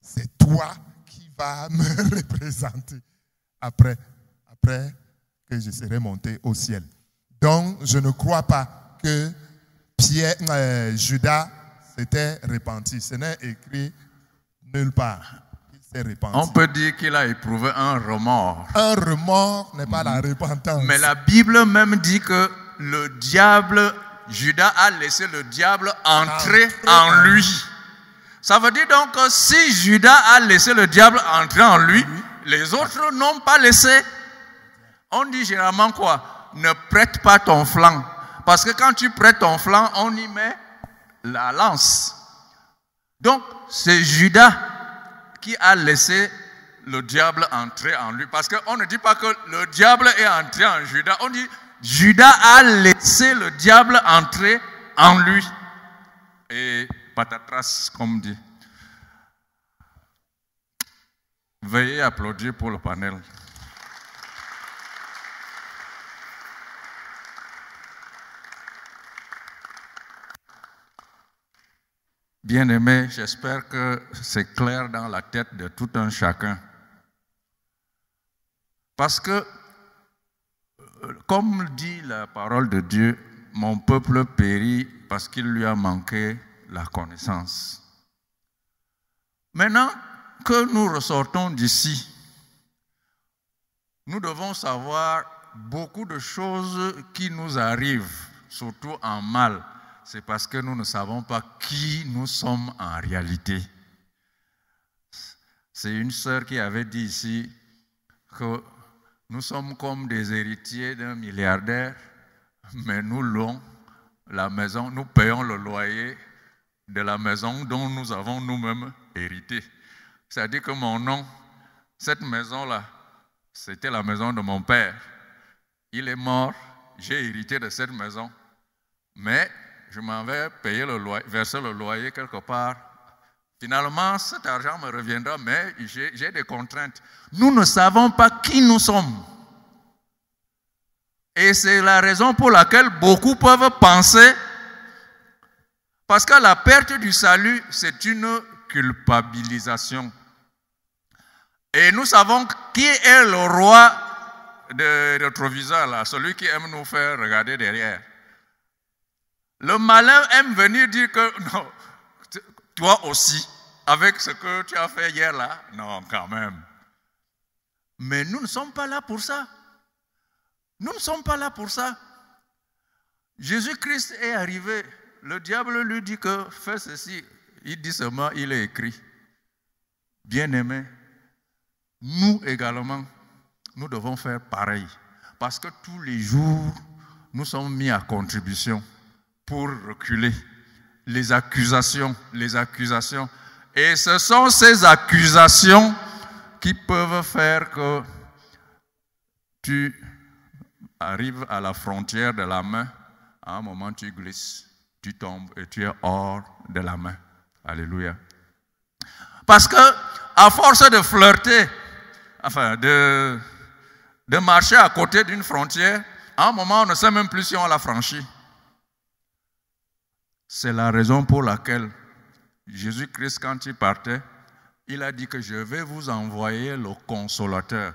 c'est toi qui vas me représenter après que je serai monté au ciel. Donc, je ne crois pas que Judas s'était repenti. Ce n'est écrit nulle part. Il s'est repenti. On peut dire qu'il a éprouvé un remords. Un remords n'est pas la repentance. Mais la Bible même dit que le diable, Judas a laissé le diable entrer en lui. Ça veut dire donc que si Judas a laissé le diable entrer en lui, les autres n'ont pas laissé. On dit généralement quoi? Ne prête pas ton flanc. Parce que quand tu prêtes ton flanc, on y met la lance. Donc, c'est Judas qui a laissé le diable entrer en lui. Parce qu'on ne dit pas que le diable est entré en Judas. On dit Judas a laissé le diable entrer en lui. Et patatras, comme dit. Veuillez applaudir pour le panel. Bien-aimés, j'espère que c'est clair dans la tête de tout un chacun. Parce que, comme dit la parole de Dieu, mon peuple périt parce qu'il lui a manqué la connaissance. Maintenant que nous ressortons d'ici, nous devons savoir beaucoup de choses qui nous arrivent, surtout en mal. C'est parce que nous ne savons pas qui nous sommes en réalité. C'est une sœur qui avait dit ici que nous sommes comme des héritiers d'un milliardaire, mais nous louons la maison, nous payons le loyer de la maison dont nous avons nous-mêmes hérité. C'est-à-dire que mon nom, cette maison-là, c'était la maison de mon père. Il est mort, j'ai hérité de cette maison, mais je m'en vais payer le loyer, verser le loyer quelque part. Finalement, cet argent me reviendra, mais j'ai des contraintes. Nous ne savons pas qui nous sommes. Et c'est la raison pour laquelle beaucoup peuvent penser, parce que la perte du salut, c'est une culpabilisation. Et nous savons qui est le roi de rétroviseur, là, celui qui aime nous faire regarder derrière. Le malin aime venir dire que non, toi aussi, avec ce que tu as fait hier là, non, quand même. Mais nous ne sommes pas là pour ça. Nous ne sommes pas là pour ça. Jésus-Christ est arrivé. Le diable lui dit que fais ceci. Il dit seulement, il est écrit. Bien-aimé, nous également, nous devons faire pareil. Parce que tous les jours, nous sommes mis à contribution pour reculer. Les accusations. Et ce sont ces accusations qui peuvent faire que tu arrives à la frontière de la main. À un moment, tu glisses, tu tombes et tu es hors de la main. Alléluia. Parce que, à force de flirter, enfin, de marcher à côté d'une frontière, à un moment, on ne sait même plus si on l'a franchie. C'est la raison pour laquelle Jésus-Christ, quand il partait, il a dit que je vais vous envoyer le Consolateur,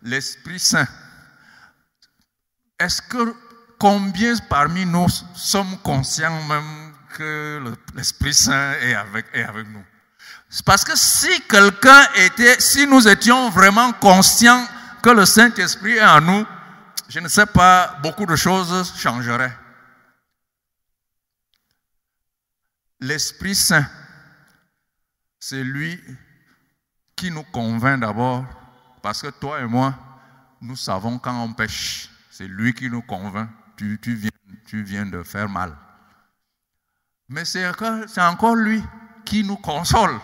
l'Esprit Saint. Est-ce que combien parmi nous sommes conscients même que l'Esprit Saint est avec nous? C'est parce que si nous étions vraiment conscients que le Saint-Esprit est en nous, je ne sais pas, beaucoup de choses changeraient. L'Esprit Saint, c'est lui qui nous convainc d'abord, parce que toi et moi, nous savons quand on pêche. C'est lui qui nous convainc, tu viens de faire mal. Mais c'est encore lui qui nous console.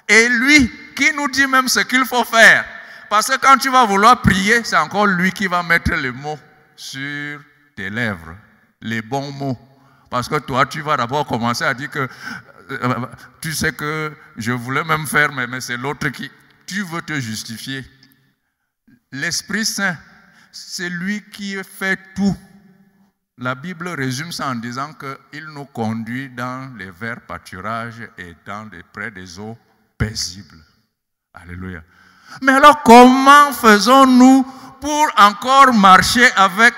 Et lui qui nous dit même ce qu'il faut faire. Parce que quand tu vas vouloir prier, c'est encore lui qui va mettre les mots sur tes lèvres, les bons mots. Parce que toi, tu vas d'abord commencer à dire que tu sais que je voulais même faire, mais c'est l'autre qui... Tu veux te justifier. L'Esprit Saint, c'est lui qui fait tout. La Bible résume ça en disant qu'il nous conduit dans les verts pâturages et près des eaux paisibles. Alléluia. Mais alors, comment faisons-nous pour encore marcher avec,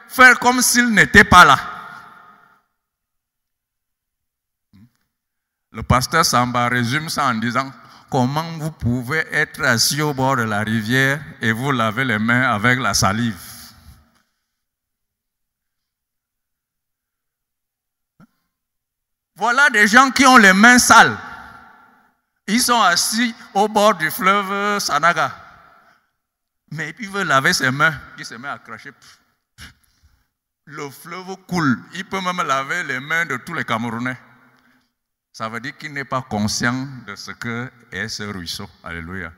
faire comme s'il n'était pas là? Le pasteur Samba résume ça en disant comment vous pouvez être assis au bord de la rivière et vous laver les mains avec la salive. Voilà des gens qui ont les mains sales. Ils sont assis au bord du fleuve Sanaga. Mais ils veulent laver ses mains. Ils se mettent à cracher. Le fleuve coule. Il peut même laver les mains de tous les Camerounais. Ça veut dire qu'il n'est pas conscient de ce que est ce ruisseau. Alléluia.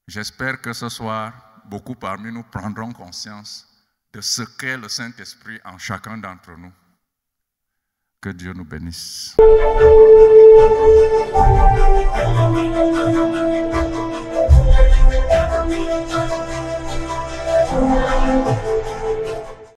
J'espère que ce soir, beaucoup parmi nous prendront conscience de ce qu'est le Saint-Esprit en chacun d'entre nous. Que Dieu nous bénisse.